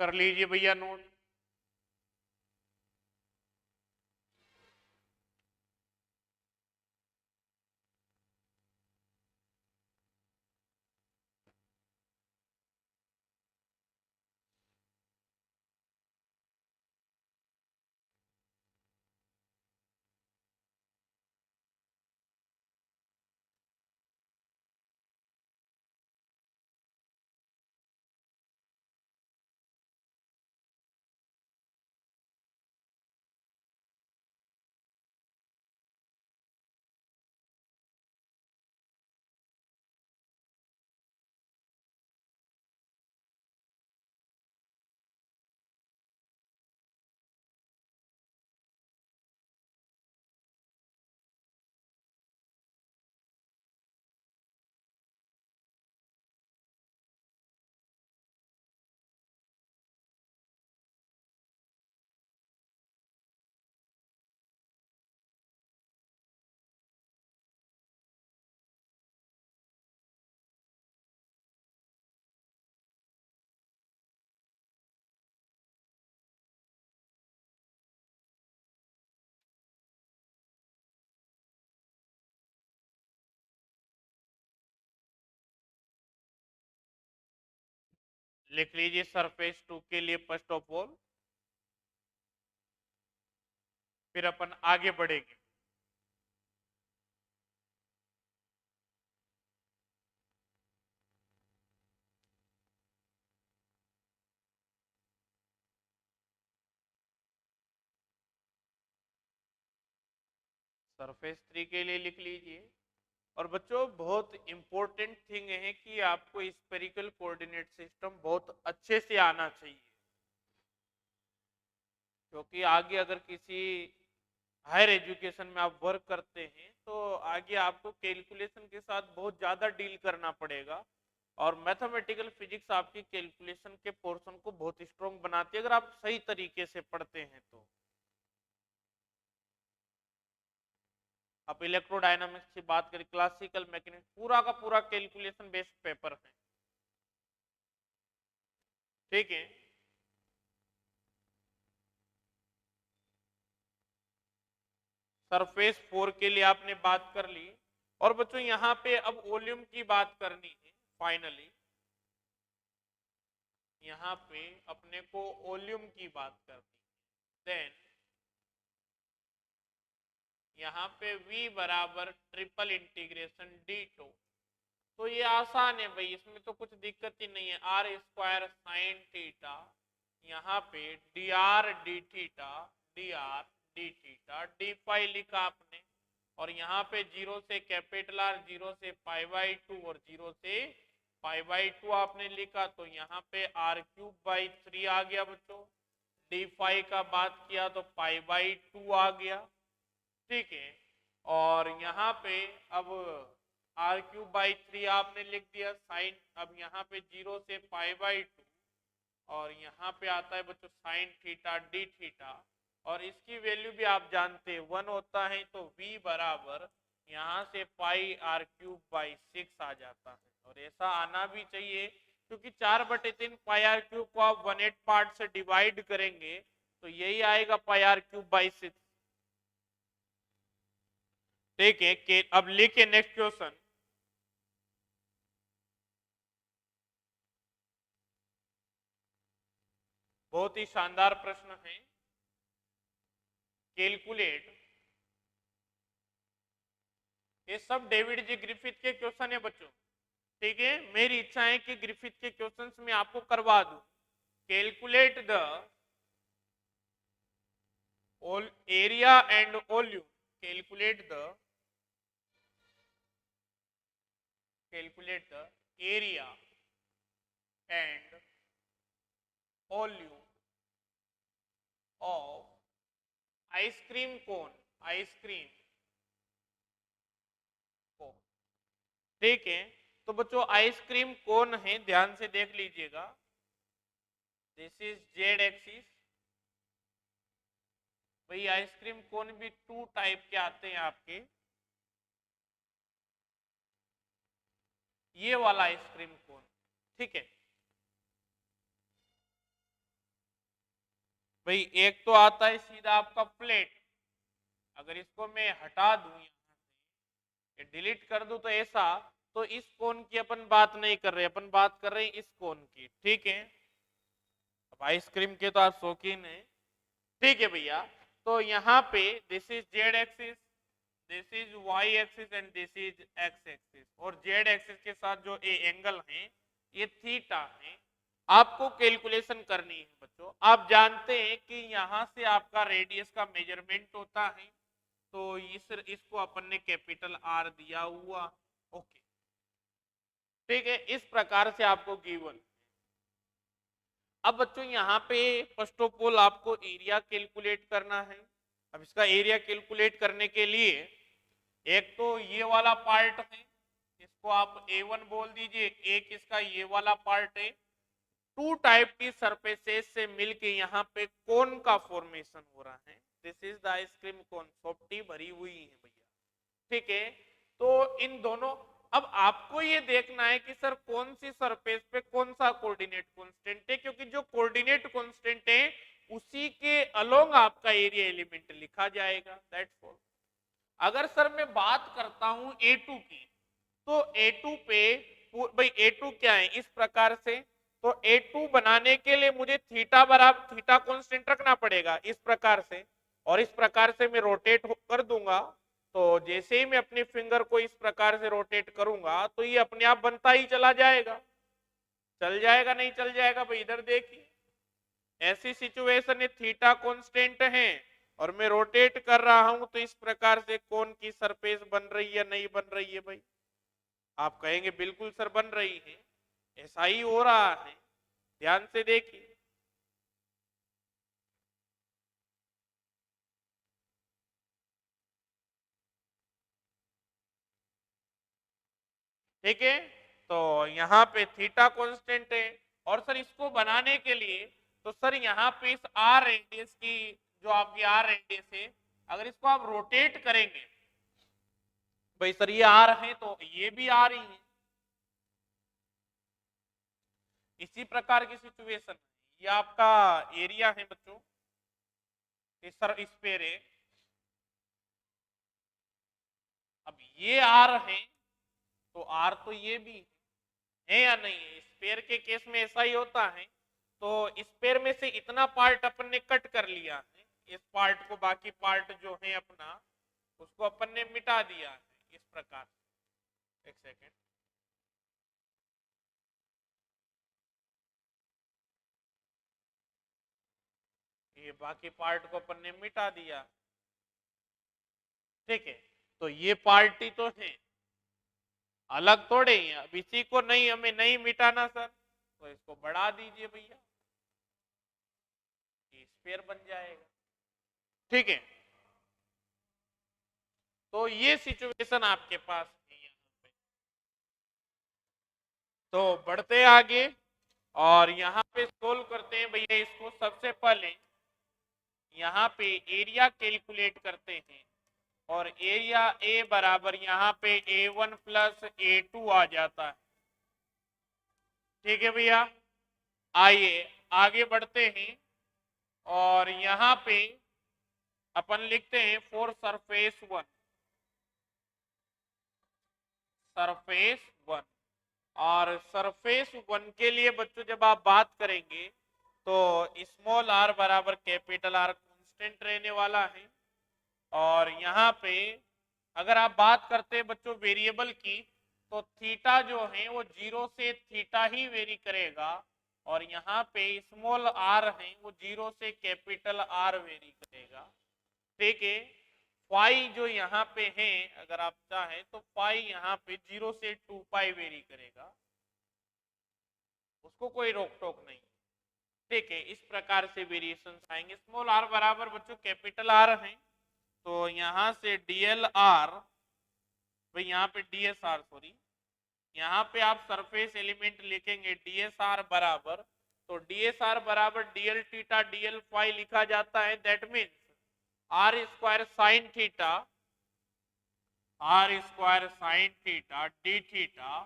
कर लीजिए भैया नोट। लिख लीजिए सरफेस टू के लिए फर्स्ट ऑफ ऑल, फिर अपन आगे बढ़ेंगे। सरफेस थ्री के लिए लिख लीजिए। और बच्चों बहुत इंपॉर्टेंट थिंग है कि आपको स्पेरिकल कोऑर्डिनेट सिस्टम बहुत अच्छे से आना चाहिए, क्योंकि आगे अगर किसी हायर एजुकेशन में आप वर्क करते हैं तो आगे आपको कैलकुलेशन के साथ बहुत ज़्यादा डील करना पड़ेगा। और मैथमेटिकल फिजिक्स आपकी कैलकुलेशन के पोर्शन को बहुत स्ट्रॉन्ग बनाती है अगर आप सही तरीके से पढ़ते हैं तो। आप इलेक्ट्रोडायनामिक्स की बात करें, क्लासिकल मैकेनिक्स, पूरा का पूरा कैलकुलेशन बेस्ड पेपर है। ठीक है, सरफेस फोर के लिए आपने बात कर ली। और बच्चों यहाँ पे अब वॉल्यूम की बात करनी है फाइनली। यहाँ पे अपने को वॉल्यूम की बात करनी है। देन यहाँ पे v बराबर ट्रिपल इंटीग्रेशन डी टू। तो ये आसान है भाई, इसमें तो कुछ दिक्कत ही नहीं है। आर स्क्वायर साइन थीटा, यहाँ पे D R D theta, D R D theta, D phi लिखा आपने। और यहाँ पे जीरो से कैपिटल आर, जीरो से पाई बाई टू और जीरो से पाई बाई टू आपने लिखा। तो यहाँ पे आर क्यूब बाई थ्री आ गया बच्चों। डी फाई का बात किया तो पाई बाई टू आ गया। ठीक है, और यहाँ पे अब आर क्यूब बाई थ्री आपने लिख दिया साइन। अब यहाँ पे जीरो से पाई बाई टू, और यहाँ पे आता है बच्चों साइन थीटा डी थीटा। और इसकी वैल्यू भी आप जानते हैं वन होता है, तो v बराबर यहाँ से pi are cube by six आ जाता है। और ऐसा आना भी चाहिए, क्योंकि 4/3 पाई आर क्यूब को आप 1/8 पार्ट से डिवाइड करेंगे तो यही आएगा पाई आर क्यूब बाई 6। ठीक है कि अब लिखे नेक्स्ट क्वेश्चन। बहुत ही शानदार प्रश्न है। कैलकुलेट, ये सब डेविड जी ग्रिफिथ के क्वेश्चन है बच्चों। ठीक है, मेरी इच्छा है कि ग्रिफिथ के क्वेश्चंस में आपको करवा दूं। Calculate the area and volume, calculate the area and volume of ice cream cone, ice cream cone. ठीक है, तो बच्चों आइसक्रीम कोन है, ध्यान से देख लीजिएगा। This is Z axis. भाई आइसक्रीम कोन भी टू टाइप के आते हैं आपके। ये वाला आइसक्रीम कोन, ठीक है भाई। एक तो आता है सीधा आपका फ्लैट, अगर इसको मैं हटा दूं यहाँ से, डिलीट कर दूं तो ऐसा, तो इस कोन की अपन बात नहीं कर रहे, अपन बात कर रहे हैं इस कोन की। ठीक है, अब आइसक्रीम के तो आप शौकीन है। ठीक है भैया, तो यहाँ पे this is Z axis, this is Y axis and this is x axis, और जेड एक्सिस के साथ जो ए एंगल है ये थीटा है। आपको कैलकुलेशन करनी है बच्चों। आप जानते हैं कि यहां से आपका रेडियस का मेजरमेंट होता है, तो इसको अपन ने कैपिटल आर दिया हुआ। ओके, ठीक है, इस प्रकार से आपको गिवन। अब बच्चों यहाँ पे फर्स्ट ऑफ ऑल आपको एरिया कैलकुलेट करना है। अब इसका एरिया कैलकुलेट करने के लिए एक तो ये वाला पार्ट है, इसको आप A1 बोल दीजिए, एक इसका ये वाला पार्ट है। टू टाइप की सरफेसेस से मिलके यहाँ पे कोन का फॉर्मेशन हो रहा है। This is the ice cream cone, softy भरी हुई है भैया। ठीक है, तो इन दोनों, अब आपको ये देखना है कि सर कौन सी सरफेस पे कौन सा कोऑर्डिनेट कांस्टेंट है, क्योंकि जो कोऑर्डिनेट कांस्टेंट है उसी के अलोंग आपका एरिया एलिमेंट लिखा जाएगा। That's all. अगर सर मैं बात करता हूं A2 की, तो A2 पे भाई A2 क्या है इस प्रकार से, तो A2 बनाने के लिए मुझे थीटा बराबर थीटा कांस्टेंट रखना पड़ेगा इस प्रकार से, और इस प्रकार से मैं रोटेट कर दूंगा। तो जैसे ही मैं अपनी फिंगर को इस प्रकार से रोटेट करूंगा तो ये अपने आप बनता ही चला जाएगा। चल जाएगा नहीं चल जाएगा भाई, इधर देखिए ऐसी सिचुएशन है, थीटा कांस्टेंट है और मैं रोटेट कर रहा हूं, तो इस प्रकार से कोन की सरफेस बन रही है नहीं बन रही है भाई? आप कहेंगे बिल्कुल सर बन रही है, ऐसा ही हो रहा है। ध्यान से देखिए, ठीक है, तो यहाँ पे थीटा कांस्टेंट है। और सर इसको बनाने के लिए, तो सर यहाँ पे इस आर रेडियस की, जो आपकी आर रेडियस है, अगर इसको आप रोटेट करेंगे, भाई सर ये आर है तो ये भी आर ही है। इसी प्रकार की सिचुएशन, ये आपका एरिया है बच्चों, ये सर स्पेयर है। अब ये आर है, तो आर तो ये भी है या नहीं है? स्पेयर के केस में ऐसा ही होता है। तो स्पेयर में से इतना पार्ट अपन ने कट कर लिया है, इस पार्ट को, बाकी पार्ट जो है अपना उसको अपन ने मिटा दिया है इस प्रकार। एक सेकेंड, ये बाकी पार्ट को अपन ने मिटा दिया। ठीक है, तो ये पार्टी तो है, अलग थोड़े ही है। अब इसी को नहीं, हमें नहीं मिटाना सर, तो इसको बढ़ा दीजिए भैया, स्पेयर बन जाएगा। ठीक है, तो ये सिचुएशन आपके पास है यहाँ पे। तो बढ़ते आगे और यहाँ पे सोल्व करते हैं भैया इसको। सबसे पहले यहाँ पे एरिया कैलकुलेट करते हैं, और एरिया ए बराबर यहाँ पे A1 प्लस A2 आ जाता है। ठीक है भैया, आइए आगे बढ़ते हैं। और यहां पे अपन लिखते हैं for surface one, surface one. और सरफेस वन के लिए बच्चों जब आप बात करेंगे तो स्मॉल आर बराबर कैपिटल आर कांस्टेंट रहने वाला है। और यहाँ पे अगर आप बात करते हैं बच्चों वेरिएबल की, तो थीटा जो है वो 0 से थीटा ही वेरी करेगा। और यहाँ पे स्मॉल आर है वो 0 से कैपिटल आर वेरी करेगा। ठीक है, फाई जो यहाँ पे है अगर आप चाहें तो फाई यहाँ पे 0 से 2 पाई वेरी करेगा, उसको कोई रोक टोक नहीं। ठीक है, इस प्रकार से वेरिएशन आएंगे। स्मॉल आर बराबर बच्चों कैपिटल आर है, तो यहां से डीएल आर, भाई यहाँ पे डीएस आर सॉरी, यहाँ पे आप सरफेस एलिमेंट लिखेंगे डीएस आर बराबर, तो डीएस आर बराबर डीएल थीटा डीएल फाई लिखा जाता है। That means R square sine theta, R square sine theta D theta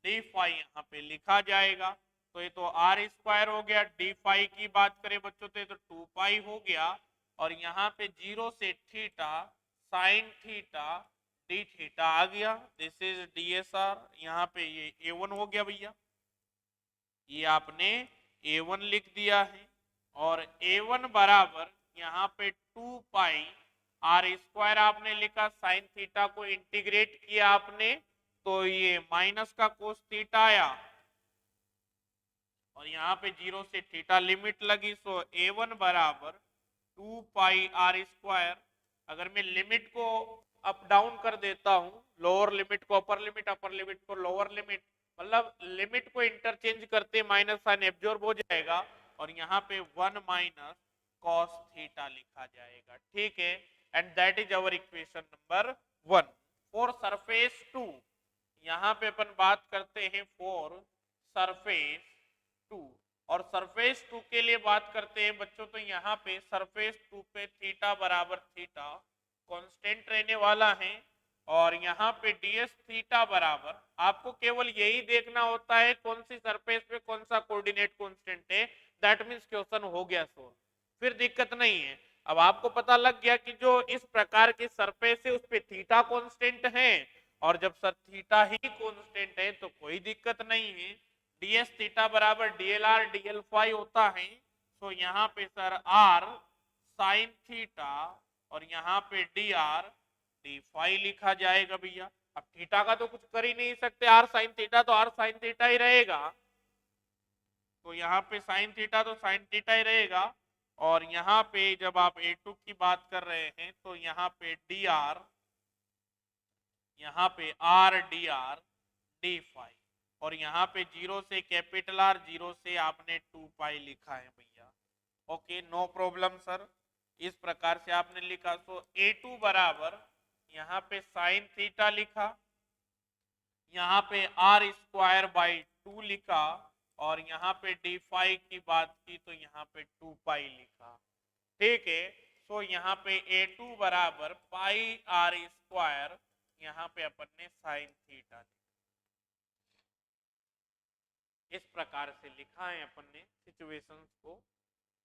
D phi यहाँ पे लिखा जाएगा। तो ये तो आर स्क्वायर हो गया, डी फाई की बात करें बच्चों तो 2 पाई हो गया। और यहाँ पे 0 से theta sine theta D theta आ गया। This is d s r. यहाँ पे ये A1 हो गया भैया, ये आपने A1 लिख दिया है। और A1 बराबर यहाँ पे 2 पाई आर स्क्वायर आपने लिखा, साइन थीटा को इंटीग्रेट किया आपने तो ये माइनस का कोस थीटा आया। और यहाँ पे 0 से थीटा लिमिट लगी, सो A1 बराबर 2 पाई आर स्क्वायर। अगर मैं लिमिट को अप डाउन कर देता हूं, लोअर लिमिट को अपर लिमिट, अपर लिमिट को लोअर लिमिट, मतलब लिमिट को इंटरचेंज करते माइनस साइन एब्जॉर्ब हो जाएगा। और यहाँ पे 1 माइनस कॉस थीटा लिखा जाएगा। ठीक है, and that is our equation number 1 for surface 2। यहाँ पे अपन बात करते हैं फॉर सरफेस 2। और सरफेस 2 के लिए बात करते हैं बच्चों, तो यहाँ पे सरफेस 2 पे थीटा बराबर थीटा कांस्टेंट रहने वाला है। और यहाँ पे डीएस थीटा बराबर, आपको केवल यही देखना होता है कौन सी सरफेस पे कौन सा कोऑर्डिनेट कांस्टेंट है। दैट मींस क्वेश्चन हो गया सो, फिर दिक्कत नहीं है। अब आपको पता लग गया कि जो इस प्रकार की सरफेस है उस पे थीटा कांस्टेंट है, और जब सर थीटा ही कांस्टेंट है तो कोई दिक्कत नहीं है। डीएस थीटा बराबर डीएल आर डीएल फाई होता है। तो यहाँ पे सर आर साइन थीटा और यहाँ पे डी आर डी फाई लिखा जाएगा भैया। अब थीटा का तो कुछ कर ही नहीं सकते, आर साइन थीटा तो आर साइन थीटा ही रहेगा, तो यहाँ पे साइन थीटा तो साइन थीटा ही रहेगा। और यहाँ पे जब आप A2 की बात कर रहे हैं तो यहाँ पे डी आर, यहाँ पे R D are D phi, और यहाँ पे 0 से कैपिटल आर, 0 से आपने 2 पाई लिखा है भैया। ओके, नो प्रॉब्लम सर, इस प्रकार से आपने लिखा। तो A2 बराबर यहाँ पे साइन थीटा लिखा, यहाँ पे आर स्क्वायर बाई 2 लिखा, और यहाँ पे डी फाई की बात की तो यहाँ पे 2 पाई लिखा। ठीक है, तो यहाँ पे A2 बराबर पाई आर स्क्वायर, यहाँ पे अपन ने साइन थीटा, इस प्रकार से लिखा है अपन ने सिचुएशंस को।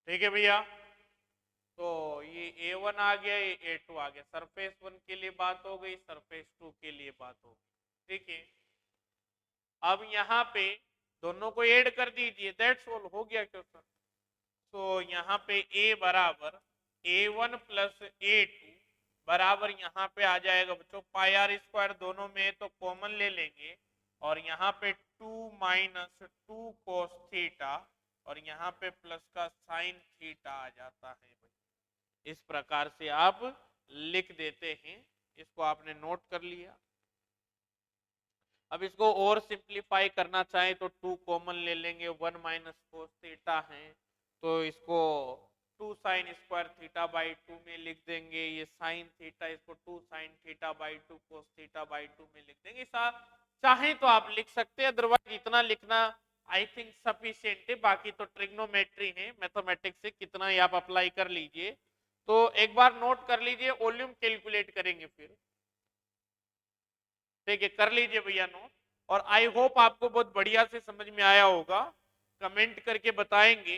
ठीक है भैया, तो ये A1 आ गया, ये A2 आ गया। सरफेस 1 के लिए बात हो गई, सरफेस 2 के लिए बात हो गई। ठीक है, अब यहाँ पे दोनों को ऐड कर दीजिए, दैट्स ऑल, हो गया क्वेश्चन। तो यहाँ पे A बराबर A1 प्लस A2 बराबर यहाँ पे आ जाएगा बच्चों पाई आर स्क्वायर, दोनों में तो कॉमन ले लेंगे, और यहाँ पे 2 माइनस 2 कोस थीटा, और यहाँ पे प्लस का साइन थीटा आ जाता है भाई। इस प्रकार से आप लिख देते हैं, इसको आपने नोट कर लिया। अब इसको और सिंप्लीफाई करना चाहे तो 2 कॉमन ले लेंगे, 1 माइनस कोस थीटा है तो इसको 2 साइन स्क्वायर थीटा बाई 2 में लिख देंगे। ये साइन थीटा, इसको 2 sine theta by 2 cos theta by 2 में लिख देंगे। चाहे तो आप लिख सकते हैं, अदरवाइज इतना लिखना आई थिंक सफिशिएंट है। बाकी तो ट्रिग्नोमेट्री है, मैथमेटिक्स से कितना ही आप अप्लाई कर लीजिए। तो एक बार नोट कर लीजिए, वॉल्यूम कैलकुलेट करेंगे फिर। ठीक है, कर लीजिए भैया नोट। और आई होप आपको बहुत बढ़िया से समझ में आया होगा, कमेंट करके बताएंगे।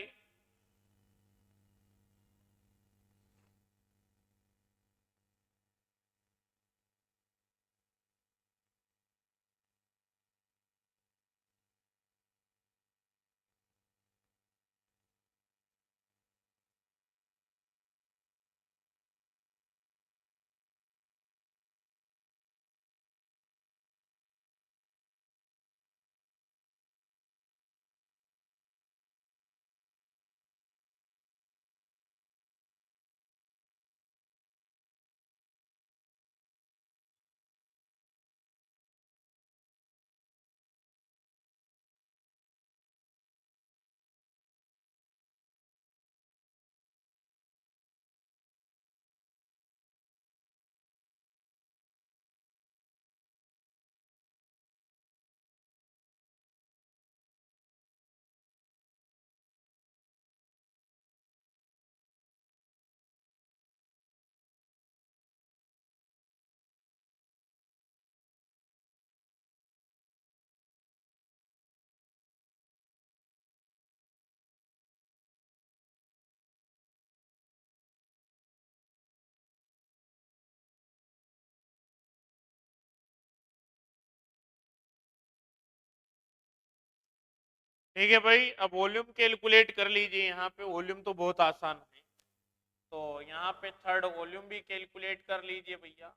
ठीक है भाई, अब वॉल्यूम कैलकुलेट कर लीजिए। यहाँ पे वॉल्यूम तो बहुत आसान है, तो यहाँ पे थर्ड वॉल्यूम भी कैलकुलेट कर लीजिए भैया।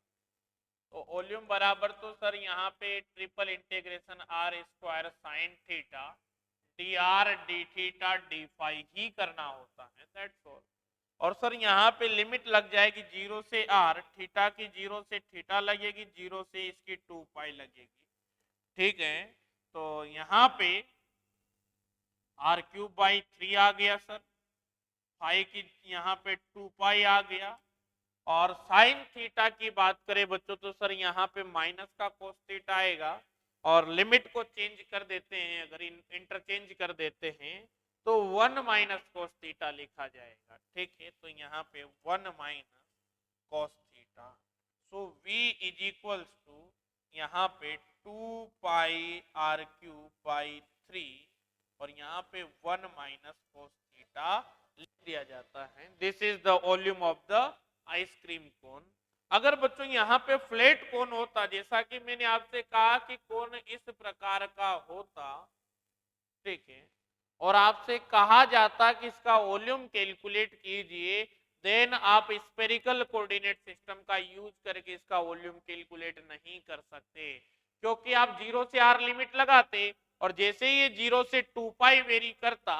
तो वॉल्यूम बराबर तो सर यहाँ पे triple integration r square sine theta D R D theta D phi ही करना होता है, दैट्स ऑल। और सर यहाँ पे लिमिट लग जाएगी 0 से आर, थीटा की 0 से थीटा लगेगी, 0 से इसकी 2 पाई लगेगी। ठीक है, तो यहाँ पे आर क्यूब बाई 3 आ गया सर, फाई की यहाँ पे 2 पाई आ गया। और साइन थीटा की बात करें बच्चों तो सर यहाँ पे माइनस का कोस थीटा आएगा, और लिमिट को चेंज कर देते हैं, अगर इंटरचेंज कर देते हैं तो 1 माइनस कोस थीटा लिखा जाएगा। ठीक है, तो यहाँ पे 1 minus cos theta, so v is equals to यहाँ पे 2 पाई आर क्यूब बाई 3, और यहाँ पे 1 माइनस कोस थीटा लिख दिया जाता है। This is the volume of the ice cream कोन। अगर बच्चों यहाँ पे फ्लैट कोन होता, जैसा कि मैंने आपसे कहा कि कोन इस प्रकार का होता, ठीक है, और आपसे कहा जाता कि इसका वॉल्यूम कैलकुलेट कीजिए, देन आप स्पेरिकल कोऑर्डिनेट सिस्टम का यूज करके इसका वॉल्यूम कैलकुलेट नहीं कर सकते, क्योंकि आप 0 से आर लिमिट लगाते, और जैसे ही ये 0 से 2 पाई वेरी करता,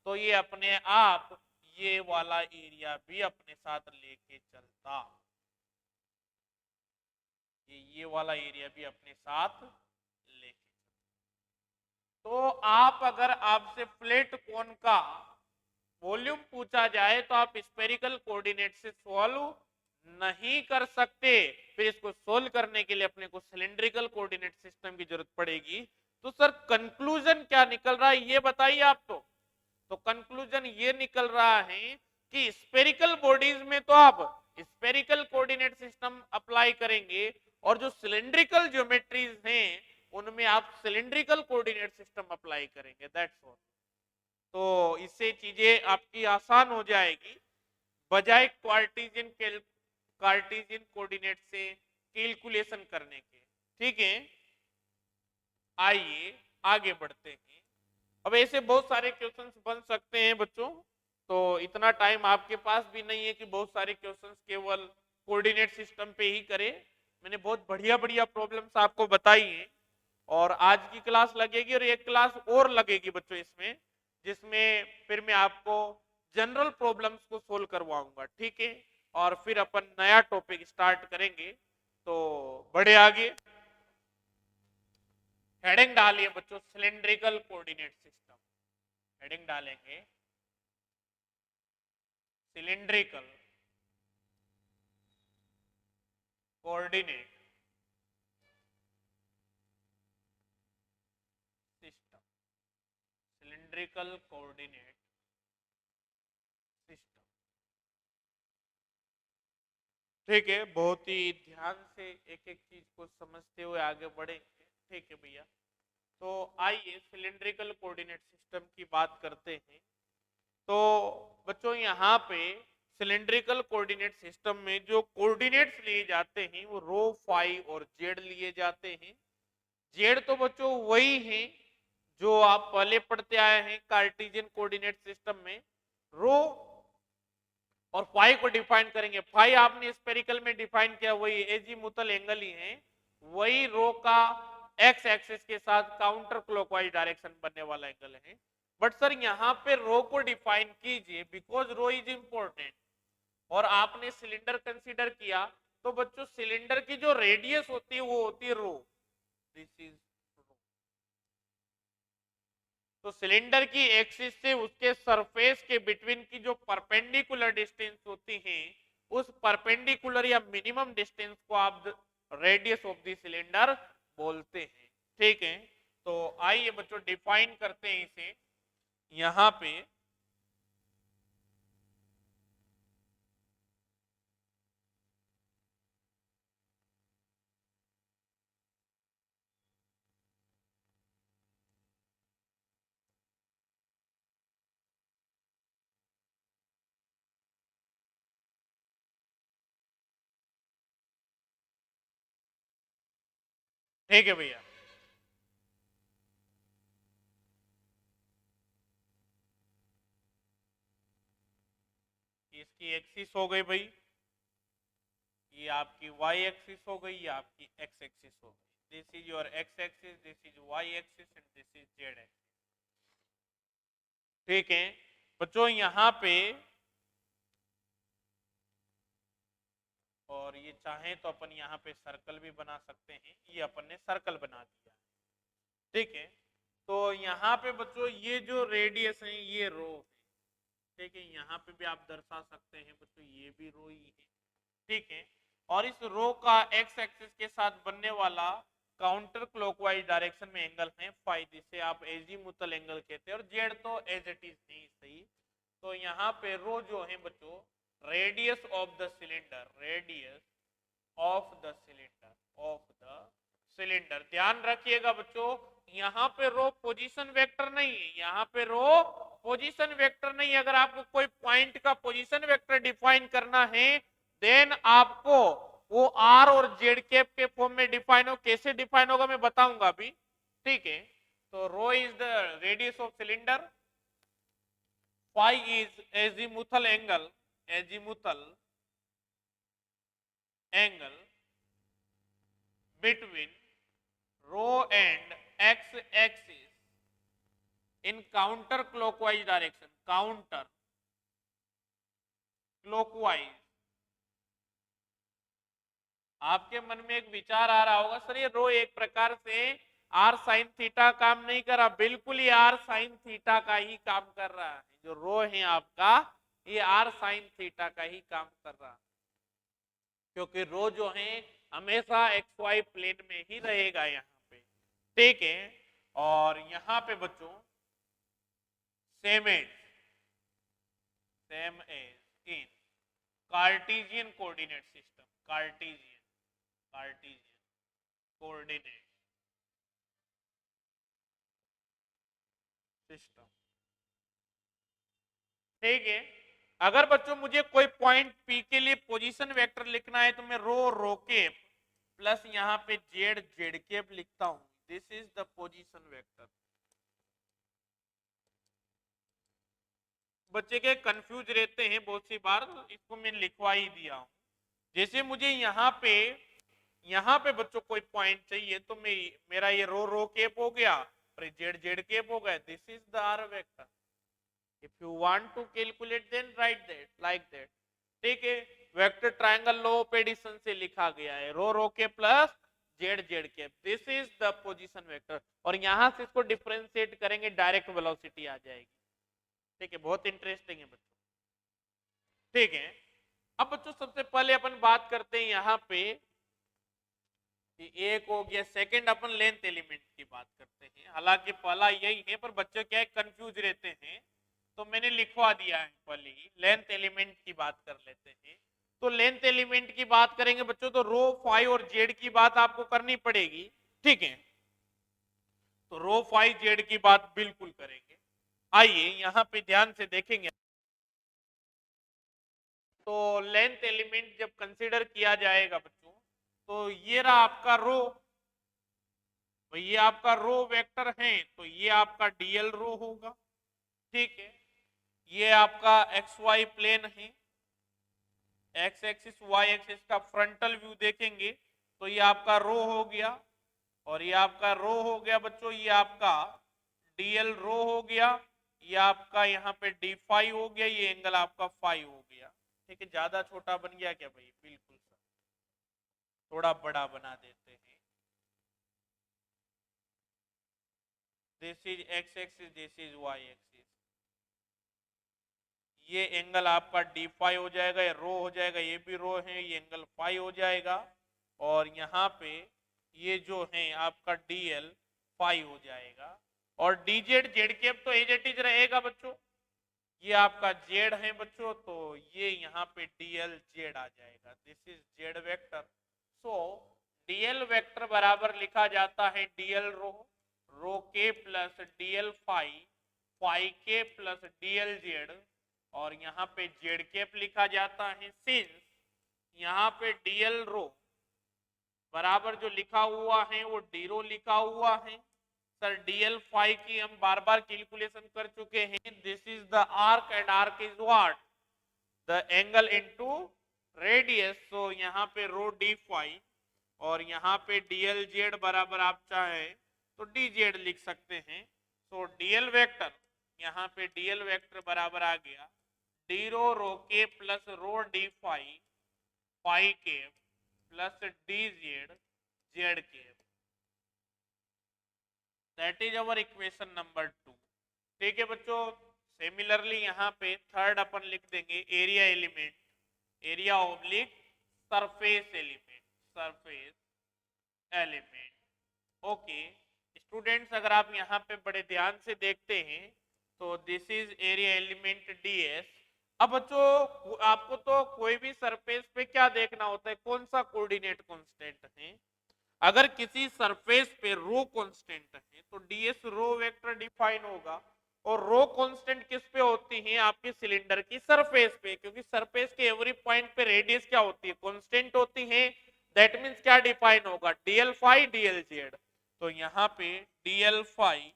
तो ये अपने आप ये वाला एरिया भी अपने साथ लेके चलता, ये वाला एरिया भी अपने साथ लेके। तो आप अगर आपसे फ्लैट कोन का वॉल्यूम पूछा जाए तो आप स्पेरिकल कोऑर्डिनेट से सॉल्व नहीं कर सकते, फिर इसको सोल्व करने के लिए अपने को सिलेंड्रिकल कोऑर्डिनेट सिस्टम की जरूरत पड़ेगी। तो सर कंक्लूजन क्या निकल रहा है ये बताइए आप। तो कंक्लूजन ये निकल रहा है कि स्पेरिकल बॉडीज में तो आप स्पेरिकल कोऑर्डिनेट सिस्टम अप्लाई करेंगे, और जो सिलेंड्रिकल ज्योमेट्रीज हैं उनमें आप सिलेंड्रिकल कोऑर्डिनेट सिस्टम अप्लाई करेंगे, दैट्स ऑल। तो इससे चीजें आपकी आसान हो जाएगी, बजाय कार्टेशियन कोऑर्डिनेट से कैलकुलेशन करने के। ठीक है, आइए आगे बढ़ते हैं। अब ऐसे बहुत सारे क्वेश्चंस बन सकते हैं बच्चों, तो इतना टाइम आपके पास भी नहीं है कि बहुत सारे क्वेश्चंस केवल कोऑर्डिनेट सिस्टम पे ही करें। मैंने बहुत बढ़िया बढ़िया प्रॉब्लम्स आपको बताई हैं, और आज की क्लास लगेगी और एक क्लास और लगेगी बच्चों इसमें, जिसमें फिर मैं आपको जनरल प्रॉब्लम्स को सोल्व करवाऊंगा। ठीक है, और फिर अपन नया टॉपिक स्टार्ट करेंगे। तो बढ़े आगे, हेडिंग डालिए बच्चों सिलेंड्रिकल कोऑर्डिनेट सिस्टम, हेडिंग डालेंगे cylindrical coordinate system, cylindrical coordinate system. ठीक है, बहुत ही ध्यान से एक एक चीज को समझते हुए आगे बढ़ेंगे। ठीक है भैया, तो आइए सिलेंड्रिकल कोऑर्डिनेट सिस्टम की बात करते हैं। तो बच्चों यहाँ पे सिलेंड्रिकल कोऑर्डिनेट सिस्टम में जो कोऑर्डिनेट्स लिए जाते हैं वो रो, फाई और जेड लिए जाते हैं। जेड तो बच्चों वही है जो आप पहले पढ़ते आए हैं कार्टेशियन कोऑर्डिनेट सिस्टम में। रो और फाई को डिफाइन करेंगे, फाई आपने स्पेरिकल में डिफाइन किया, वही एजीमुथल एंगल ही है, वही रो का एक्स एक्सिस के साथ काउंटर क्लॉकवाइज डायरेक्शन बनने वाला एंगल है। बट सर यहाँ पे रो को डिफाइन कीजिए, बिकॉज रो इज इंपॉर्टेंट, और आपने सिलेंडर कंसीडर किया, तो बच्चों सिलेंडर की जो रेडियस होती है वो होती है रो, दिस इज रो। तो सिलेंडर की एक्सिस से उसके सरफेस के बिटवीन की जो परपेंडिकुलर डिस्टेंस होती है, उस परपेंडिकुलर या मिनिमम डिस्टेंस को आप रेडियस ऑफ द सिलेंडर बोलते हैं। ठीक है, तो आइए बच्चों डिफाइन करते हैं इसे यहां पे। ठीक है भैया, इसकी एक्सिस हो गई भाई, ये आपकी वाई एक्सिस हो गई, ये आपकी एक्स एक्सिस हो गई। This is your X axis, this is Y axis and this is Z axis. ठीक है बच्चों, यहां पे और ये चाहें तो अपन यहाँ पे सर्कल भी बना सकते हैं, ये अपन ने सर्कल बना दिया। ठीक है, तो यहाँ पे बच्चों ये जो रेडियस है ये रो है। ठीक है, यहाँ पे भी आप दर्शा सकते हैं बच्चों, ये भी रो ही है। ठीक है, और इस रो का एक्स एक्सिस के साथ बनने वाला काउंटर क्लॉकवाइज डायरेक्शन में एंगल है फाई, जिसे आप एजीमुथल एंगल कहते हैं, और जेड तो एज इट इज नहीं सही। तो यहाँ पे रो जो है बच्चों radius of the cylinder, radius of the cylinder, of the cylinder. ध्यान रखिएगा बच्चों, यहाँ पे रो पोजीशन वेक्टर नहीं है, यहाँ पे रो पोजीशन वेक्टर नहीं। अगर आपको कोई पॉइंट का पोजीशन वेक्टर डिफाइन करना है देन आपको वो आर और जेड कैप के फॉर्म में डिफाइन हो। कैसे डिफाइन होगा मैं बताऊंगा अभी। ठीक है, तो rho is the radius of cylinder, phi is azimuthal angle, azimuthal angle between rho and x axis in counter clockwise direction, counter clockwise। आपके मन में एक विचार आ रहा होगा, सर ये रो एक प्रकार से आर साइन थीटा काम नहीं कर रहा। बिल्कुल ये आर साइन थीटा का ही काम कर रहा है। जो रो है आपका ये आर साइन थीटा का ही काम कर रहा है, क्योंकि रो जो है हमेशा एक्स वाई प्लेन में ही रहेगा यहाँ पे। ठीक है, और यहाँ पे बच्चों same as in Cartesian coordinate system, Cartesian coordinate system. ठीक है, अगर बच्चों मुझे कोई पॉइंट पी के लिए पोजीशन वेक्टर लिखना है तो मैं रो केप प्लस यहाँ पे जेड केप लिखता हूं। This is the position vector. बच्चे के कंफ्यूज रहते हैं बहुत सी बार, तो इसको मैं लिखवा ही दिया हूं। जैसे मुझे यहाँ पे बच्चों कोई पॉइंट चाहिए तो मैं मेरा ये रो केप हो गया और जेड केप हो गया। This is the R vector. If you want to calculate then write that like that। ठीक है, vector triangle law of addition से लिखा गया है रो के प्लस जेड के। This is the position vector, और यहां से इसको डिफरेंशिएट करेंगे डायरेक्ट वेलोसिटी आ जाएगी। ठीक है, बहुत इंटरेस्टिंग है बच्चों। ठीक है, अब बच्चों सबसे पहले अपन बात करते हैं यहाँ पे, एक हो गया। सेकंड अपन लेंथ एलिमेंट की बात करते हैं। हालांकि पहला यही है पर बच्चे क्या है कंफ्यूज रहते हैं, तो मैंने लिखवा दिया है पहले ही। लेंथ एलिमेंट की बात कर लेते हैं। तो लेंथ एलिमेंट की बात करेंगे बच्चों तो रो फाई और जेड की बात आपको करनी पड़ेगी। ठीक है, तो रो फाई जेड की बात बिल्कुल करेंगे। आइए यहां पे ध्यान से देखेंगे। तो लेंथ एलिमेंट जब कंसीडर किया जाएगा बच्चों, तो ये रहा आपका रो, तो ये आपका रो वेक्टर है, तो ये आपका डीएल रो होगा। ठीक है, ये आपका एक्स वाई प्लेन है, एक्स एक्सिस वाई एक्सिस का फ्रंटल व्यू देखेंगे तो ये आपका रो हो गया, और ये आपका रो हो गया बच्चों, ये आपका डीएल रो हो गया, ये आपका यहाँ पे डी फाई हो गया, ये एंगल आपका फाई हो गया। ठीक है, ज्यादा छोटा बन गया क्या भाई? बिल्कुल सर, थोड़ा बड़ा बना देते हैं। This is x axis, this is Y axis. ये एंगल आपका डी फाई हो जाएगा, ये रो हो जाएगा, ये भी रो है, ये एंगल फाई हो जाएगा, और यहाँ पे ये जो है आपका डीएल फाई हो जाएगा, और डीजेड जेड कैप तो एज इट इज रहेगा बच्चों। ये आपका जेड है बच्चों, तो ये यहाँ पे डीएल जेड आ जाएगा। This is Z vector. So DL vector बराबर लिखा जाता है डीएल रो के प्लस डीएल फाई, फाई के प्लस डीएल जेड, और यहाँ पे जेड कैप लिखा जाता है। सिंस यहाँ पे डीएल रो बराबर जो लिखा हुआ है वो डी रो लिखा हुआ है। सर डीएल फाई की हम बार बार कैलकुलेशन कर चुके हैं। This is the arc and arc is what? The angle into radius. तो यहाँ पे रो डी फाई और यहाँ पे डीएल जेड बराबर आप चाहे तो डी जेड लिख सकते हैं। तो डीएल वेक्टर, यहाँ पे डीएल वेक्टर बराबर आ गया डी रो के plus rho D phi phi के प्लस डी जेड जेड के। That is our equation number 2। ठीक है बच्चों, सिमिलरली यहाँ पे थर्ड अपन लिख देंगे area element, area oblique surface element, surface element. Okay students, अगर आप यहाँ पे बड़े ध्यान से देखते हैं तो this is area element DS. अब बच्चों आपको तो कोई भी सरफेस पे क्या देखना होता है, कौन सा कोऑर्डिनेट कांस्टेंट है। अगर किसी सरफेस पे रो कांस्टेंट है तो डीएस रो वेक्टर डिफाइन होगा, और रो कांस्टेंट किस पे होती है, आपके सिलेंडर की सरफेस पे, क्योंकि सरफेस के एवरी पॉइंट पे रेडियस क्या होती है, कांस्टेंट होती है। दैट मींस क्या डिफाइन होगा, डीएल फाई डीएल जेड। तो यहाँ पे डीएल फाई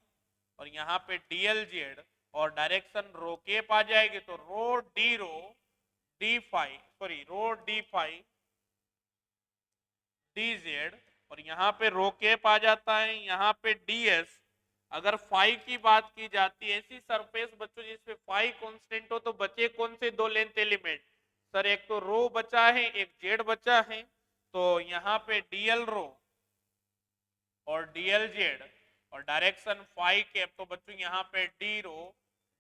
और यहाँ पे डीएल जेड और डायरेक्शन रो केप आ जाएगी, तो rho D phi sorry rho D phi D Z, और यहाँ पे रो केप आ जाता है, यहाँ पे डीएस। अगर फाई की बात की जाती है, ऐसी सरफेस बच्चों जिसपे फाई कांस्टेंट हो, तो बचे कौन से दो लेंथ एलिमेंट सर, एक तो रो बचा है, एक जेड बचा है। तो यहाँ पे डीएल रो और डीएल जेड और डायरेक्शन फाई केप, तो बच्चों यहाँ पे D rho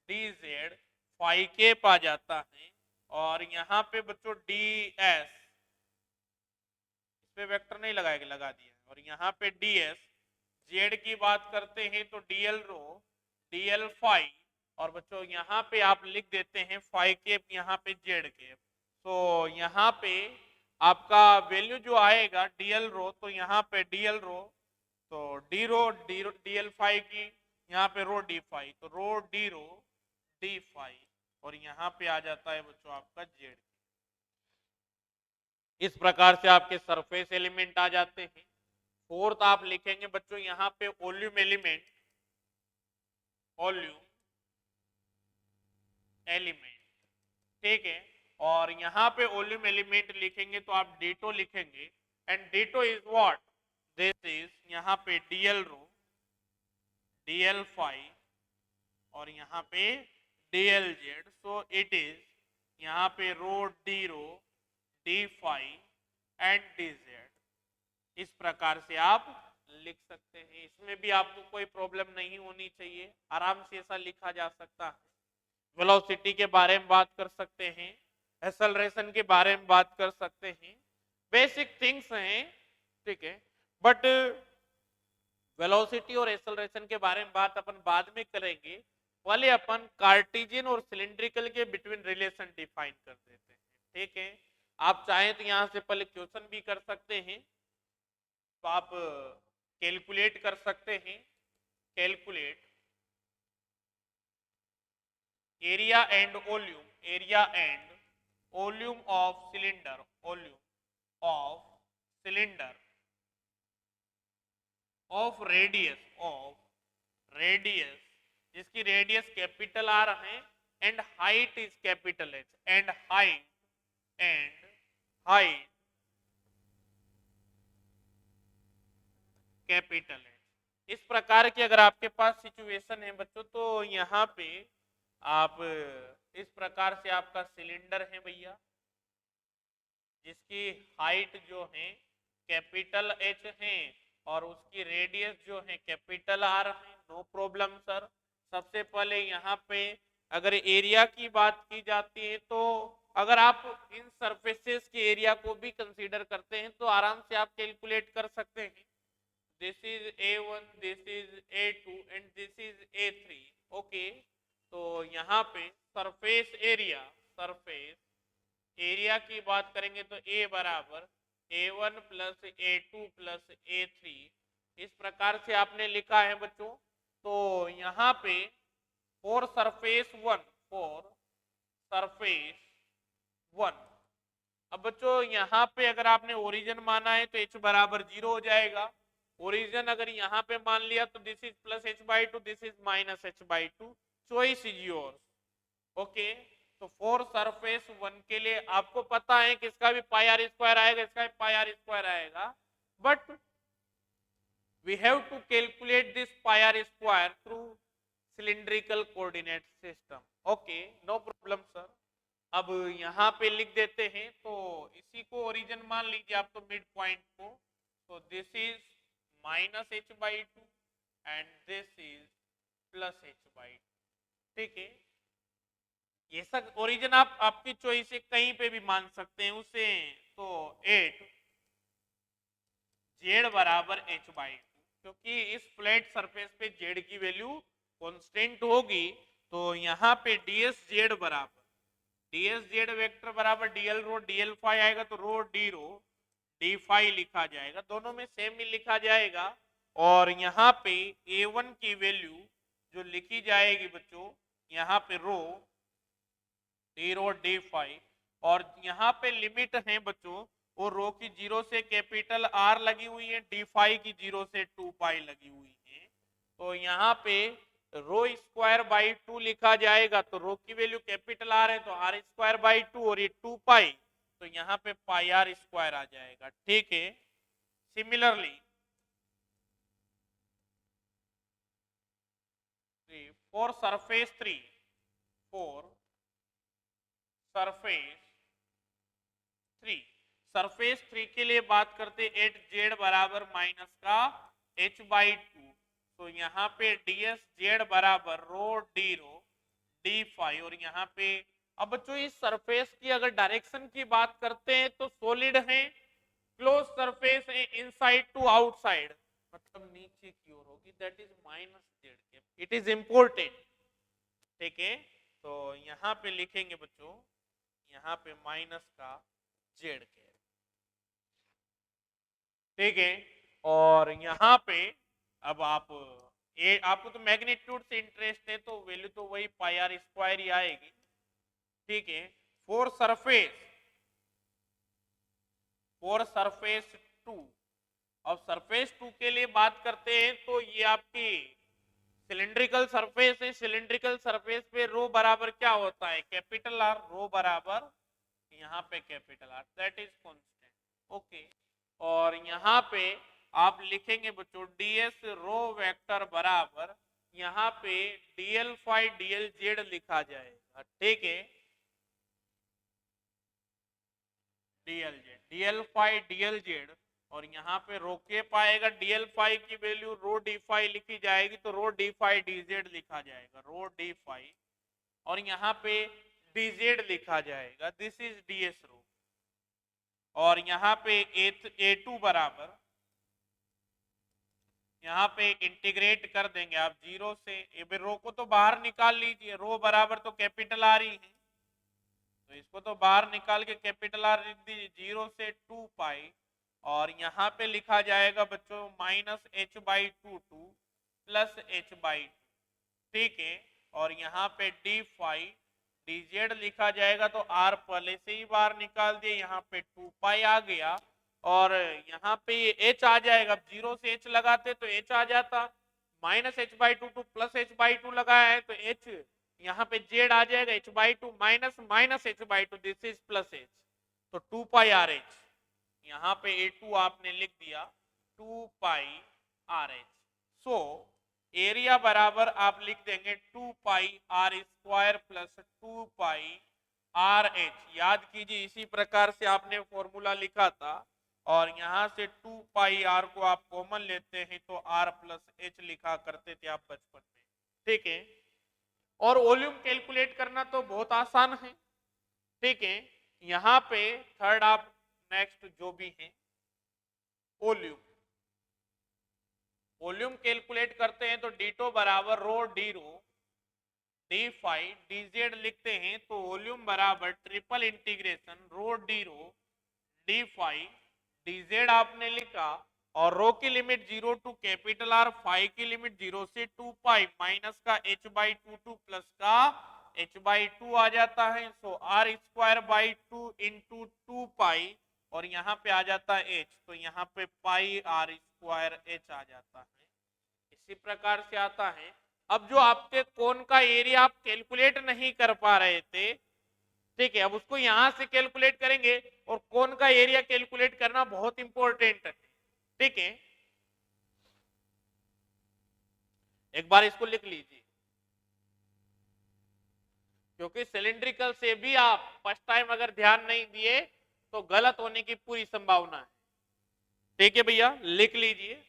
D Z phi cap आ जाता है। और यहाँ पे बच्चों डी एस, इस पे वेक्टर नहीं लगाएगा, लगा दिया। और यहाँ पे डी एस, जेड की बात करते हैं तो डीएल रो डीएल फाई, और बच्चों यहाँ पे आप लिख देते हैं फाई केप, यहाँ पे जेड केप। तो यहाँ पे आपका वैल्यू जो आएगा डीएल रो, तो यहाँ पे डीएल रो तो डी रो डीएल फाई की, यहाँ पे रो डी फाई, तो रो डी फाई, और यहाँ पे आ जाता है बच्चों आपका जेड। इस प्रकार से आपके सरफेस एलिमेंट आ जाते हैं। फोर्थ आप लिखेंगे बच्चों यहाँ पे वॉल्यूम एलिमेंट, वॉल्यूम एलिमेंट। ठीक है, और यहाँ पे वॉल्यूम एलिमेंट लिखेंगे तो आप डेटो लिखेंगे, and ditto is what, this is यहाँ पे डीएल रो डीएल फाई और यहाँ पे dl z. So it is यहाँ पे rho D phi and d z. इस प्रकार से आप लिख सकते हैं। इसमें भी आपको कोई प्रॉब्लम नहीं होनी चाहिए, आराम से ऐसा लिखा जा सकता है। वेलोसिटी के बारे में बात कर सकते हैं, एक्सेलरेशन के बारे में बात कर सकते हैं, बेसिक थिंग्स हैं। ठीक है, बट वेलोसिटी और एक्सेलरेशन के बारे में बात अपन बाद में करेंगे। पहले अपन कार्टेशियन और सिलिंड्रिकल के बिटवीन रिलेशन डिफाइन कर देते हैं। ठीक है, आप चाहें तो यहां से पहले क्वेश्चन भी कर सकते हैं, तो आप कैलकुलेट कर सकते हैं। Calculate area and volume, area and volume of cylinder, volume of cylinder of radius जिसकी रेडियस कैपिटल आर है and height is capital H, and height capital H. इस प्रकार की अगर आपके पास सिचुएशन है बच्चों, तो यहाँ पे आप इस प्रकार से आपका सिलेंडर है भैया, जिसकी हाइट जो है कैपिटल एच है और उसकी रेडियस जो है कैपिटल आर है। No problem sir. सबसे पहले यहाँ पे अगर एरिया की बात की जाती है, तो अगर आप इन सरफेसेस के एरिया को भी कंसीडर करते हैं तो आराम से आप कैलकुलेट कर सकते हैं। This is A1, this is A2 and this is A3। Okay, तो यहाँ पे सरफेस एरिया की बात करेंगे तो A बराबर A1 plus A2 plus A3, इस प्रकार से आपने लिखा है बच्चों। तो यहाँ पे फॉर सरफेस वन, अब बच्चों यहाँ पे अगर आपने ओरिजिन माना है तो h बराबर 0 हो जाएगा। ओरिजिन अगर यहाँ पे मान लिया तो this is plus h/2, this is minus h/2, choice is yours. Okay, तो फॉर सरफेस 1 के लिए आपको पता है कि इसका भी पाई आर स्क्वायर आएगा, इसका भी पाई आर स्क्वायर आएगा, but we have to calculate this pi r square through cylindrical coordinate system. Okay, no problem sir. अब यहाँ पे लिख देते हैं, तो इसी को ओरिजिन मान लीजिए आप, तो मिड पॉइंट को, तो this is minus H by to and this is plus H by to. ठीक है, ये सब ओरिजिन आप आपकी चॉइस से कहीं पे भी मान सकते हैं उसे। तो 8 जेड बराबर एच बाई टू, क्योंकि इस फ्लैट सरफेस पे जेड की वैल्यू कांस्टेंट होगी, तो यहाँ पे डीएस जेड बराबर डीएस जेड वेक्टर बराबर डीएल रो डीएल फाई आएगा, तो rho D rho D phi लिखा जाएगा, दोनों में सेम ही लिखा जाएगा। और यहाँ पे A1 की वैल्यू जो लिखी जाएगी बच्चों, यहाँ पे rho D rho D phi, और यहाँ पे लिमिट है बच्चों, वो रो की 0 से कैपिटल आर लगी हुई है, डी फाई की 0 से 2 पाई लगी हुई है, तो यहाँ पे रो स्क्वायर बाई 2 लिखा जाएगा, तो रो की वैल्यू कैपिटल आर है, तो आर स्क्वायर बाई 2 और ये 2 पाई, तो यहाँ पे पाई आर स्क्वायर आ जाएगा। ठीक है, similarly for surface 3, for surface 3, surface 3 के लिए बात करते, 8 जेड बराबर माइनस का एच बाई टू, तो यहाँ पे डीएस जेड बराबर रो डी फाइव, और यहाँ पे अब बच्चों इस सरफेस की अगर डायरेक्शन की बात करते हैं तो सॉलिड है, क्लोज सरफेस है, इनसाइड टू आउटसाइड, मतलब नीचे की ओर होगी, that is minus Z cap, it is important. ठीक है, तो यहाँ पे लिखेंगे बच्चों, यहाँ पे माइनस का जेड कैप। ठीक है, और यहाँ पे अब आपको तो मैग्नीट्यूड से इंटरेस्ट है, तो वैल्यू तो वही पाई आर स्क्वायर ही आएगी। ठीक है, फॉर सरफेस 2, अब सरफेस 2 के लिए बात करते हैं, तो ये आपकी सिलिंड्रिकल सरफेस है, सिलिंड्रिकल सरफेस पे रो बराबर क्या होता है, कैपिटल आर, रो बराबर यहाँ पे capital R, that is constant. Okay, और यहाँ पे आप लिखेंगे बच्चों डीएस रो वेक्टर बराबर यहाँ पे डीएल फाई डीएल जेड लिखा जाएगा। ठीक है, डीएल फाई डीएल जेड, और यहाँ पे रोके पाएगा डीएल फाई की वैल्यू रो डी फाई लिखी जाएगी, तो rho D phi D Z लिखा जाएगा, रो डी फाई, और यहाँ पे डी जेड लिखा जाएगा, दिस इज डीएस रो, और यहाँ पे ए टू बराबर यहाँ पे इंटीग्रेट कर देंगे आप 0 से, रो को तो बाहर निकाल लीजिए, रो बराबर तो कैपिटल आर ही है, तो इसको तो बाहर निकाल के कैपिटल आर लिख दीजिए, 0 से 2 पाई, और यहाँ पे लिखा जाएगा बच्चों minus H by two plus H by to. ठीक है, और यहाँ पे डी फाई डी जेड लिखा जाएगा, तो आर पहले से ही बाहर निकाल दिए, यहाँ पे 2 पाई आ गया, और यहाँ पे एच आ जाएगा, 0 से एच लगाते तो एच आ जाता, minus H by two plus H by to लगाया है, तो एच यहाँ पे जेड आ जाएगा, H by to minus minus H by to, this is plus H, तो 2 पाई आर एच, यहाँ पे A2 आपने लिख दिया 2 pi r h. So area बराबर आप लिख देंगे 2 pi are square plus 2 pi r h, याद कीजिए इसी प्रकार से आपने फॉर्मूला लिखा था, और यहाँ से 2 पाई आर को आप कॉमन लेते हैं, तो आर प्लस एच लिखा करते थे आप बचपन में। ठीक है, और वॉल्यूम कैलकुलेट करना तो बहुत आसान है। ठीक है, यहाँ पे थर्ड आप नेक्स्ट जो भी है वॉल्यूम कैलकुलेट करते हैं, तो डीटो बराबर rho D phi D Z लिखते हैं, तो वॉल्यूम बराबर triple integration rho D phi D Z आपने लिखा, और रो की limit 0 to capital R, phi की लिमिट 0 से 2 पाई, माइनस का एच बाई टू प्लस का एच बाई टू आ जाता है, so R square by 2 into 2 pi, और यहाँ पे आ जाता है एच, तो यहाँ पे पाई आर स्क्वायर एच आ जाता है, इसी प्रकार से आता है। अब जो आपके कोन का एरिया आप कैलकुलेट नहीं कर पा रहे थे, ठीक है, अब उसको यहां से कैलकुलेट करेंगे और कोन का एरिया कैलकुलेट करना बहुत इंपॉर्टेंट है। ठीक है, एक बार इसको लिख लीजिए, क्योंकि सिलिंड्रिकल से भी आप फर्स्ट टाइम अगर ध्यान नहीं दिए तो गलत होने की पूरी संभावना है। ठीक है भैया, लिख लीजिए।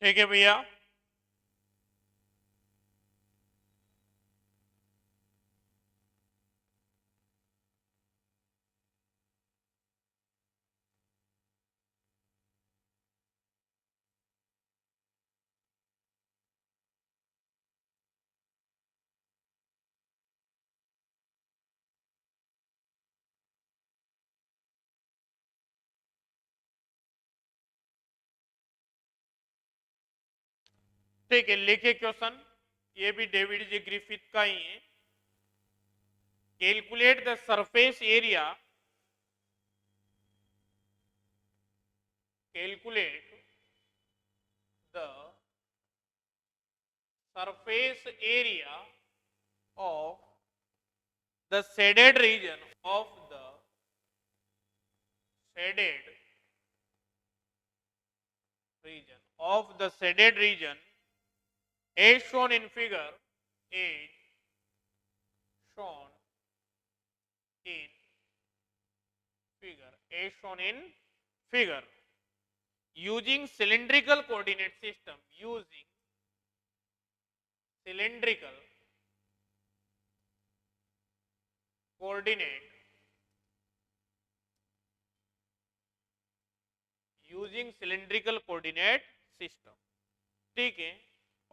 ठीक है भैया, ठीक है, लिखे क्वेश्चन। ये भी डेविड जी ग्रिफिथ का ही है। Calculate the surface area, calculate the surface area of the shaded region of the shaded region as shown in figure, as shown in figure using cylindrical coordinate system, using cylindrical coordinate system। ठीक है,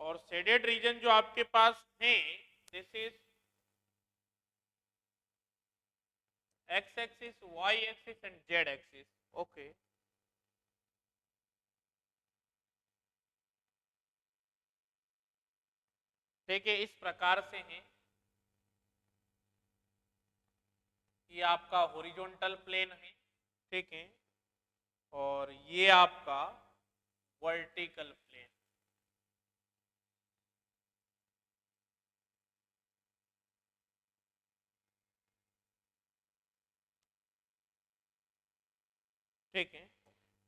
और shaded region जो आपके पास है, this is x axis, Y axis and Z axis. Okay, ठीक है, इस प्रकार से है। ये आपका हॉरिजॉन्टल प्लेन है, ठीक है, और ये आपका वर्टिकल प्लेन। ठीक है,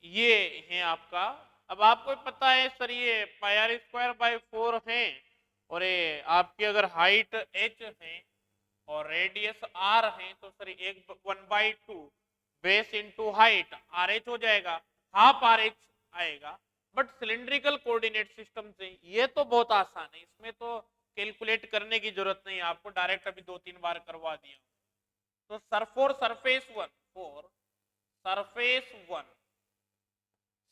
ये है आपका। अब आपको पता है सर ये पाई आर स्क्वायर बाई 4 है, और ये आपकी अगर हाइट h है और रेडियस r है तो सर एक 1/2 base into height R H हो जाएगा, हाफ आर एच आएगा। बट सिलिंड्रिकल कोऑर्डिनेट सिस्टम से ये तो बहुत आसान है, इसमें तो कैलकुलेट करने की जरूरत नहीं है, आपको डायरेक्ट अभी 2-3 बार करवा दिया। तो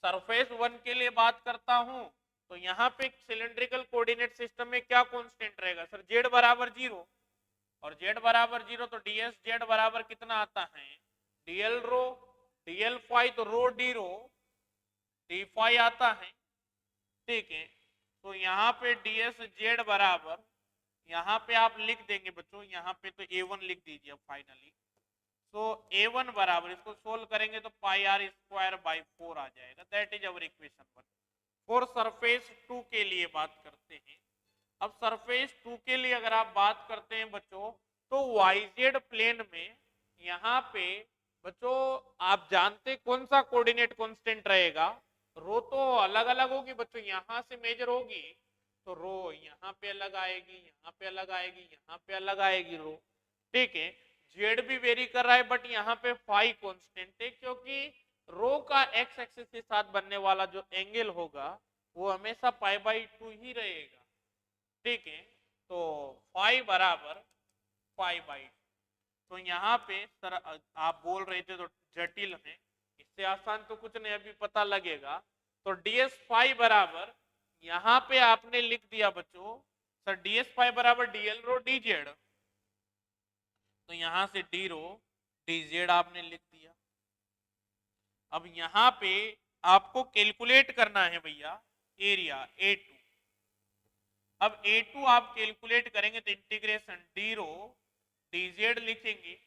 सरफेस वन के लिए बात करता हूं, तो यहाँ पे सिलिंड्रिकल कोऑर्डिनेट सिस्टम में क्या कांस्टेंट रहेगा सर, जेड बराबर 0, और जेड बराबर 0 तो डीएस जेड बराबर कितना आता है, डीएल रो, डीएल फाई तो rho D rho D phi आता है, ठीक है। तो यहाँ पे डीएस जेड बराबर, यहाँ पे आप लिख देंगे बच्चों, यहाँ पे तो A1 लिख दीजिए फाइनली। तो A1 बराबर, इसको सोल्व करेंगे तो पाई आर स्क्वायर बाई 4 आ जाएगा, that is our equation 1। For surface 2 के लिए बात करते हैं। अब सरफेस 2 के लिए अगर आप बात करते हैं बच्चों, तो वाईजेड प्लेन में यहाँ पे बच्चों आप जानते कौन सा कोऑर्डिनेट कांस्टेंट रहेगा, रो तो अलग अलग होगी बच्चों, यहाँ से मेजर होगी तो रो यहाँ पे अलग आएगी, यहाँ पे अलग आएगी, यहाँ पे अलग आएगी रो, ठीक है। जेड भी वेरी कर रहा है बट यहाँ पे फाई कांस्टेंट है, क्योंकि रो का एक्स एक्सिस के साथ बनने वाला जो एंगल होगा वो हमेशा π/2 ही रहेगा, ठीक है। तो फाई बराबर π/2। तो यहाँ पे सर आप बोल रहे थे तो जटिल है, इससे आसान तो कुछ नहीं, अभी पता लगेगा। तो ds फाई बराबर यहाँ पे आपने लिख दिया बच्चों सर ds फाई बराबर dl रो dz, तो यहां से डी रो dz आपने लिख दिया। अब यहाँ पे आपको कैलकुलेट करना है भैया एरिया A2। अब A2 आप कैलकुलेट करेंगे तो इंटीग्रेशन डी रो dz लिखेंगे।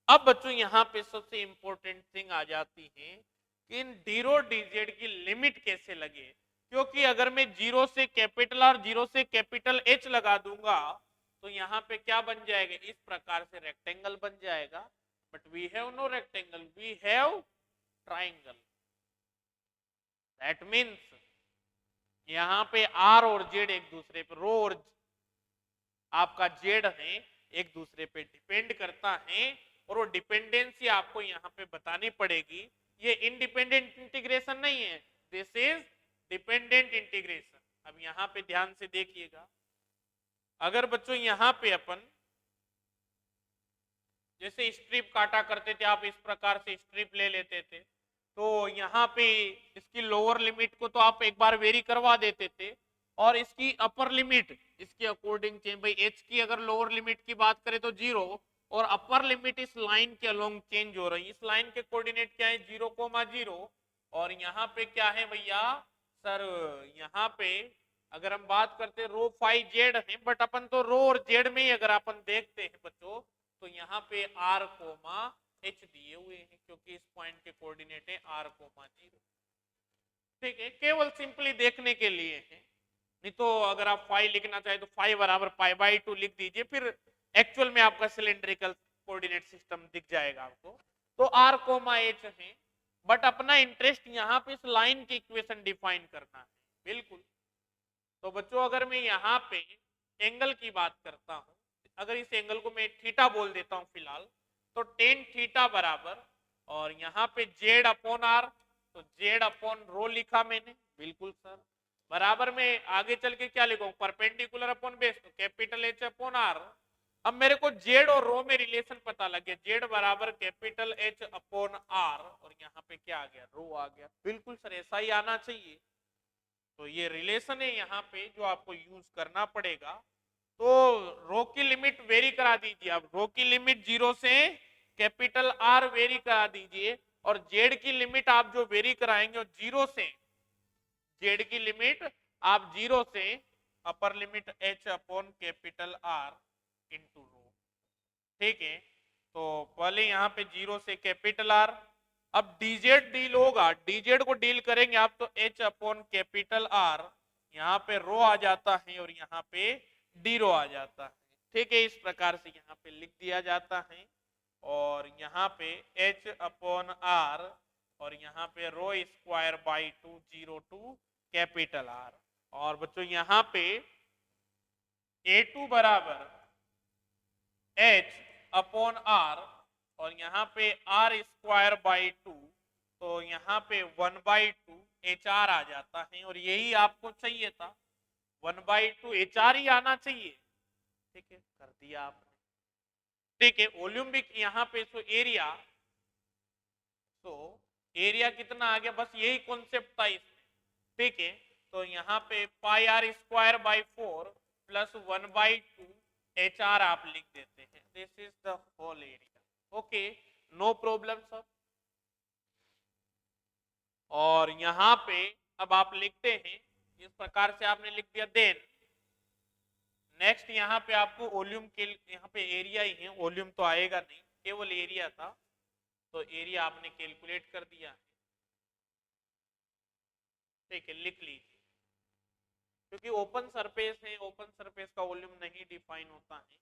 अब बच्चों यहाँ पे सबसे इंपॉर्टेंट थिंग आ जाती है कि इन डी रो dz की लिमिट कैसे लगे, क्योंकि अगर मैं 0 से कैपिटल और 0 से कैपिटल H लगा दूंगा तो यहाँ पे क्या बन जाएगा, इस प्रकार से रेक्टेंगल बन जाएगा। But we have no rectangle, we have triangle. That means यहाँ पे आर और जेड एक दूसरे पे, रो और आपका जेड है एक दूसरे पे डिपेंड करता है, और वो डिपेंडेंसी आपको यहाँ पे बतानी पड़ेगी। ये इंडिपेंडेंट इंटीग्रेशन नहीं है, दिस इज डिपेंडेंट इंटीग्रेशन। अब यहाँ पे ध्यान से देखिएगा, अगर बच्चों यहाँ पे अपन जैसे स्ट्रिप काटा करते थे, आप इस प्रकार से स्ट्रिप ले लेते थे, तो यहाँ पे इसकी लोअर लिमिट को तो आप एक बार वेरी करवा देते थे, और इसकी अपर लिमिट इसके अकॉर्डिंग चेंज, भाई एच की अगर लोअर लिमिट की बात करें तो 0, और अपर लिमिट इस लाइन के अलोंग चेंज हो रही है। इस लाइन के कोऑर्डिनेट क्या है 0,0, और यहाँ पे क्या है भैया सर, यहाँ पे अगर हम बात करते रो फाई जेड है, बट अपन तो रो और जेड में ही अगर अपन देखते हैं बच्चों, तो यहाँ पे r, h दिए हुए हैं, क्योंकि इस पॉइंट के कोऑर्डिनेट है r,0। ठीक है, केवल सिंपली देखने के लिए है, नहीं तो अगर आप फाई लिखना चाहे तो फाई बराबर π/2 लिख दीजिए, फिर एक्चुअल में आपका सिलिंड्रिकल कोऑर्डिनेट सिस्टम दिख जाएगा आपको। तो r,h है, बट अपना इंटरेस्ट यहाँ पे इस लाइन की इक्वेशन डिफाइन करना है, बिल्कुल। तो बच्चों अगर मैं यहाँ पे एंगल की बात करता हूं, अगर इस एंगल को मैं थीटा बोल देता हूं फिलहाल, तो टेन थीटा बराबर, और यहाँ पे जेड अपॉन आर, तो जेड अपॉन रो लिखा मैंने, बिल्कुल सर, बराबर में आगे चल के क्या लिखूं, परपेंडिकुलर अपॉन बेस, तो कैपिटल एच अपॉन आर। अब मेरे को जेड और रो में रिलेशन पता लग गया, जेड बराबर कैपिटल एच अपॉन आर, और यहाँ पे क्या आ गया, रो आ गया, बिल्कुल सर ऐसा ही आना चाहिए। तो ये रिलेशन है यहाँ पे जो आपको यूज करना पड़ेगा। तो रो की लिमिट वेरी करा दीजिए, अब रो की लिमिट 0 से कैपिटल आर वेरी करा दीजिए, और जेड की लिमिट आप जो वेरी कराएंगे 0 से, जेड की लिमिट आप 0 से upper limit h upon capital R into rho. ठीक है, तो पहले यहाँ पे 0 से कैपिटल R, अब dz डील होगा, dz को डील करेंगे आप तो h अपॉन कैपिटल R, यहाँ पे रो आ जाता है और यहाँ पे डी रो आ जाता है। ठीक है, इस प्रकार से यहाँ पे लिख दिया जाता है और यहाँ पे h अपॉन R और यहाँ पे rho square by 2 0 to capital R। और बच्चों यहाँ पे A2 बराबर h अपॉन R और यहाँ पे R स्क्वायर बाई 2, तो यहाँ पे 1/2 HR आ जाता है और यही आपको चाहिए था, 1/2 HR ही आना चाहिए। ठीक है, कर दिया आपने। ठीक है, वॉल्यूम भी यहाँ पे सो एरिया, तो एरिया कितना आ गया, बस यही कॉन्सेप्ट था इसमें। ठीक है, तो यहाँ पे pi are square by 4 plus 1/2 HR आप लिख देते हैं। This is the whole area. Okay, no problem sir. और यहाँ पे अब आप लिखते हैं इस प्रकार से, आपने लिख दिया। देन नेक्स्ट यहाँ पे आपको वॉल्यूम के, यहाँ पे एरिया ही है, वॉल्यूम तो आएगा नहीं, केवल एरिया था, तो एरिया आपने कैलकुलेट कर दिया। ठीक है, लिख लीजिए, क्योंकि ओपन सरफेस है, ओपन सरफेस का वॉल्यूम नहीं डिफाइन होता है।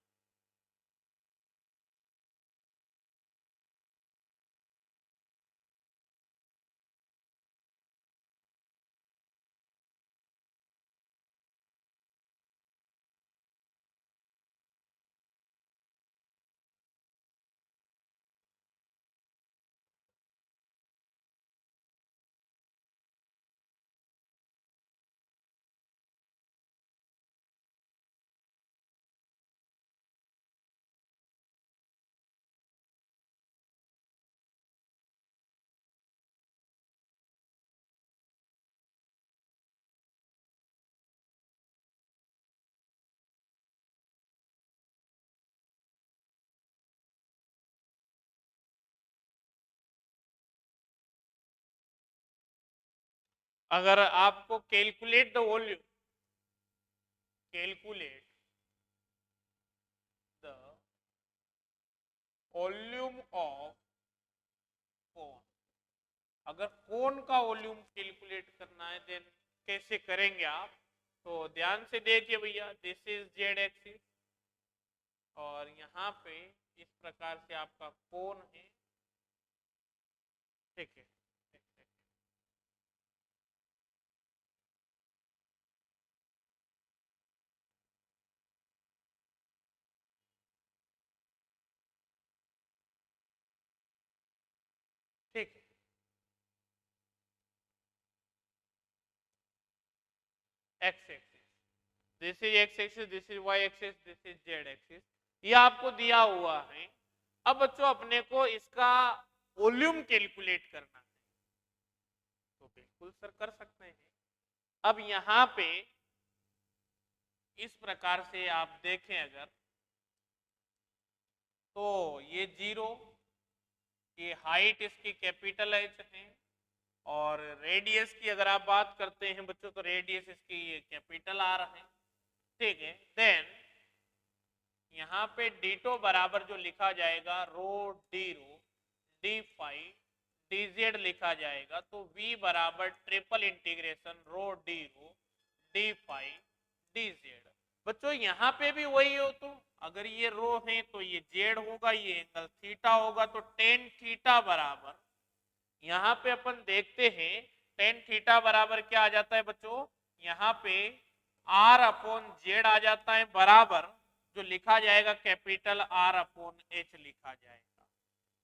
अगर आपको calculate the volume, calculate the volume of cone, अगर कोन का वॉल्यूम कैलकुलेट करना है देन कैसे करेंगे आप, तो ध्यान से देखिए भैया। दिस इज जेड एक्सिस और यहाँ पे इस प्रकार से आपका कोन है। ठीक है, ठीक है, X axis, this is x axis, this is Y axis, this is Z axis, ये आपको दिया हुआ है। अब बच्चों अपने को इसका वॉल्यूम कैलकुलेट करना है, तो बिल्कुल सर कर सकते हैं। अब यहाँ पे इस प्रकार से आप देखें अगर, तो ये 0, ये हाइट इसकी कैपिटल एच है, और रेडियस की अगर आप बात करते हैं बच्चों, तो रेडियस इसकी कैपिटल आर है। ठीक है, देन यहाँ पे डीटो बराबर जो लिखा जाएगा rho D phi D Z लिखा जाएगा, तो v बराबर triple integration rho D phi D Z. बच्चों यहाँ पे भी वही हो, तो अगर ये रो है तो ये जेड होगा, ये एंगल थीटा होगा, तो टेन थीटा बराबर, यहाँ पे अपन देखते हैं टेन थीटा बराबर क्या आ जाता है बच्चों, यहाँ पे आर अपॉन जेड आ जाता है, बराबर जो लिखा जाएगा कैपिटल आर अपॉन एच लिखा जाएगा।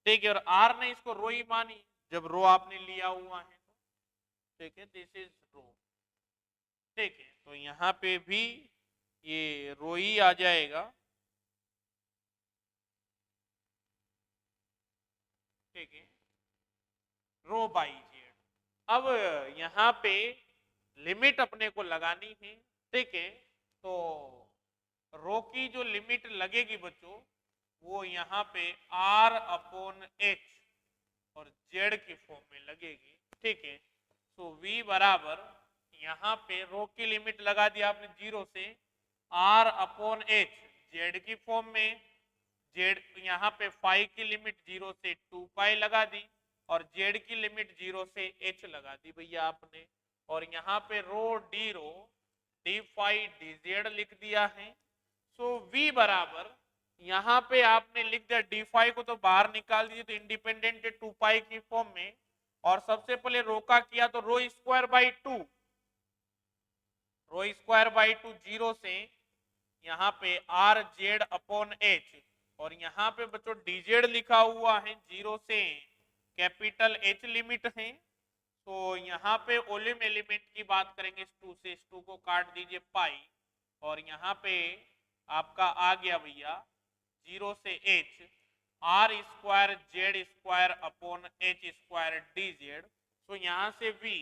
ठीक है, और आर ने इसको रो ही मानी जब रो आपने लिया हुआ है, ठीक है, दिस इज रो। ठीक है, तो यहाँ पे भी ये रो ही आ जाएगा। ठीक है, रो बाई जेड। अब यहाँ पे लिमिट अपने को लगानी है। ठीक है, तो रो की जो लिमिट लगेगी बच्चों, वो यहाँ पे आर अपॉन एच और जेड की फॉर्म में लगेगी। ठीक है, तो v बराबर यहाँ पे रो की लिमिट लगा दी आपने 0 से R/H जेड की फॉर्म में, जेड यहाँ पे फाई की लिमिट 0 से 2 पाई लगा दी और जेड की लिमिट 0 से h लगा दी भैया आपने, और यहाँ पे rho D phi D Z लिख दिया है। सो v बराबर यहाँ पे आपने लिख दिया डी फाई को तो बाहर निकाल दीजिए तो इंडिपेंडेंट है 2 पाई की फॉर्म में, और सबसे पहले रो का किया तो rho square by 2, rho square by 2 0 से यहाँ पे आर जेड अपॉन एच, और यहाँ पे बच्चों डीजेड लिखा हुआ है 0 से कैपिटल एच लिमिट है। तो यहाँ पे वॉल्यूम एलिमेंट की बात करेंगे 2 से, 2 को काट दीजिए पाई, और यहाँ पे आपका आ गया भैया 0 से h r square z square upon h square d z. तो यहाँ से वी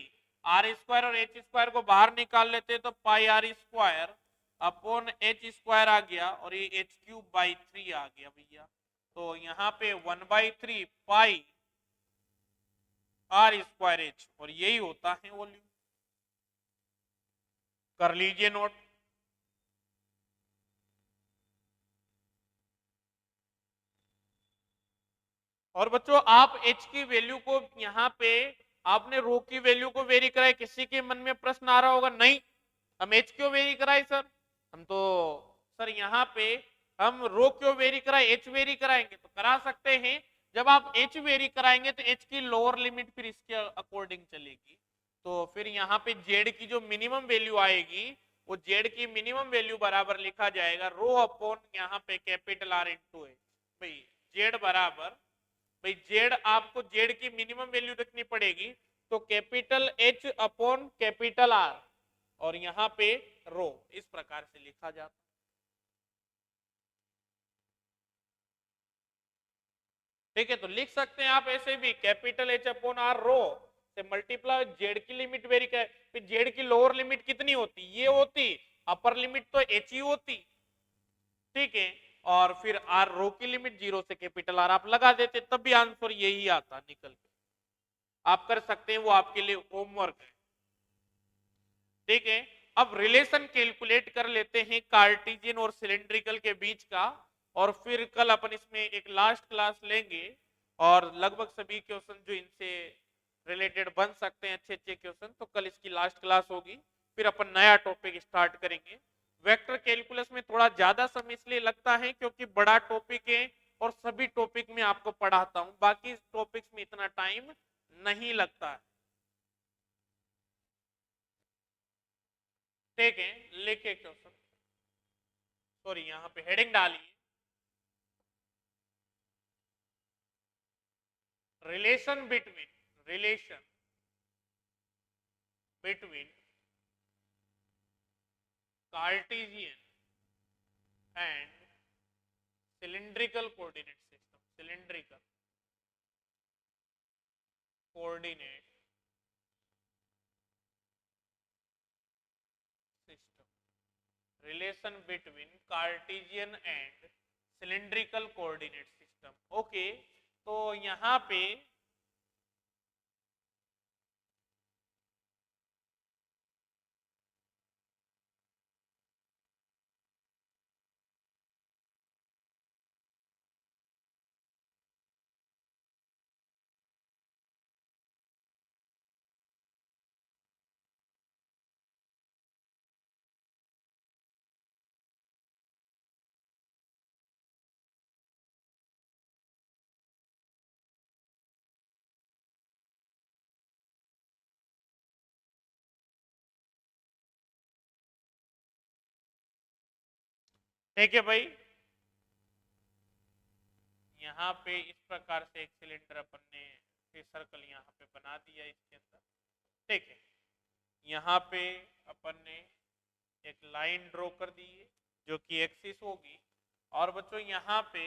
आर स्क्वायर और एच स्क्वायर को बाहर निकाल लेते तो pi are square upon h square आ गया, और ये एच क्यूब बाई 3 आ गया भैया। तो यहाँ पे 1/3 पाई आर स्क्वायर एच, और यही होता है वॉल्यूम। कर लीजिए नोट। और बच्चों आप h की वैल्यू को यहाँ पे आपने रो की वैल्यू को वेरी कराए, किसी के मन में प्रश्न आ रहा होगा नहीं हम h क्यों वेरी कराए सर, हम तो सर यहाँ पे हम रो क्यों वेरी कराए, h वेरी कराएंगे तो करा सकते हैं। जब आप h वेरी कराएंगे तो h की लोअर लिमिट फिर इसके अकॉर्डिंग चलेगी, तो फिर यहाँ पे z की जो मिनिमम वैल्यू आएगी वो z की मिनिमम वैल्यू बराबर लिखा जाएगा रो अपॉन यहाँ पे कैपिटल R इंटू एच। भाई z बराबर, भाई जेड आपको जेड की मिनिमम वैल्यू रखनी पड़ेगी तो capital H upon capital R, और यहां पे रो, इस प्रकार से लिखा जाता। ठीक है, तो लिख सकते हैं आप ऐसे भी कैपिटल एच अपॉन आर रो से मल्टीप्लाई जेड की लिमिट वेरी कर, फिर जेड की लोअर लिमिट कितनी होती, ये होती, अपर लिमिट तो एच ही होती। ठीक है, और फिर आर रो की लिमिट 0 से कैपिटल आर आप लगा देते तब भी आंसर यही आता निकल के। आप कर सकते हैं, वो आपके लिए होमवर्क है। ठीक है, अब रिलेशन कैलकुलेट कर लेते हैं कार्टेशियन और सिलेंड्रिकल के बीच का, और फिर कल अपन इसमें एक लास्ट क्लास लेंगे, और लगभग सभी क्वेश्चन जो इनसे रिलेटेड बन सकते हैं अच्छे अच्छे क्वेश्चन, तो कल इसकी लास्ट क्लास होगी, फिर अपन नया टॉपिक स्टार्ट करेंगे। वेक्टर कैलकुलस में थोड़ा ज्यादा समय इसलिए लगता है क्योंकि बड़ा टॉपिक है और सभी टॉपिक में आपको पढ़ाता हूं, बाकी टॉपिक्स में इतना टाइम नहीं लगता है। ठीक है, लिखे क्वेश्चन, सॉरी यहाँ पे हेडिंग डालिए, relation between Cartesian and cylindrical coordinate system, cylindrical coordinate system, relation between Cartesian and cylindrical coordinate system। Okay, तो यहाँ पे ठीक है भाई, यहाँ पे इस प्रकार से एक सिलेंडर अपन ने सर्कल यहाँ पे बना दिया इसके अंदर। ठीक है, यहाँ पे अपन ने एक लाइन ड्रॉ कर दी है जो कि एक्सिस होगी, और बच्चों यहाँ पे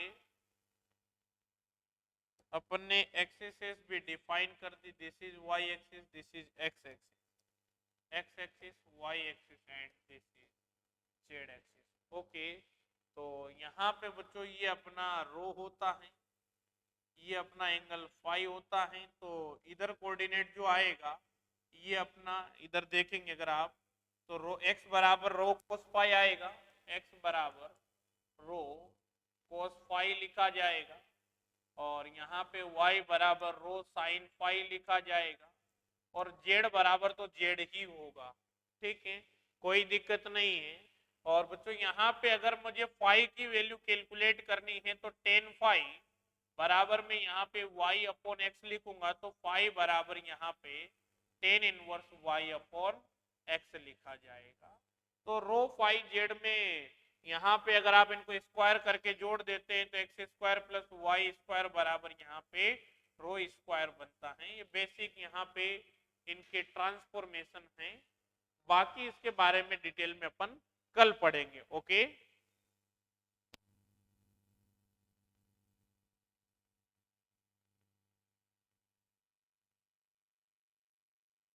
अपन ने एक्सिस भी डिफाइन कर दी, this is Y axis, this is x axis, x axis Y axis and this is Z axis. Okay, तो यहाँ पे बच्चों ये अपना रो होता है, ये अपना एंगल फाई होता है, तो इधर कोऑर्डिनेट जो आएगा ये अपना इधर देखेंगे अगर आप तो रो एक्स बराबर रो कोस फाई आएगा, एक्स बराबर रो कोस फाई लिखा जाएगा और यहाँ पे y बराबर रो साइन फाई लिखा जाएगा और z बराबर तो z ही होगा। ठीक है, कोई दिक्कत नहीं है। और बच्चों यहाँ पे अगर मुझे फाई की वैल्यू कैलकुलेट करनी है तो टेन फाई बराबर में यहाँ पे y अपॉन एक्स लिखूंगा तो फाई बराबर यहाँ पे tan inverse y upon x लिखा जाएगा। तो रो फाई जेड में यहाँ पे अगर आप इनको स्क्वायर करके जोड़ देते हैं तो X square plus Y square बराबर यहाँ पे रो स्क्वायर बनता है। ये बेसिक यहाँ पे इनके ट्रांसफॉर्मेशन है, बाकी इसके बारे में डिटेल में अपन कल पढ़ेंगे। ओके।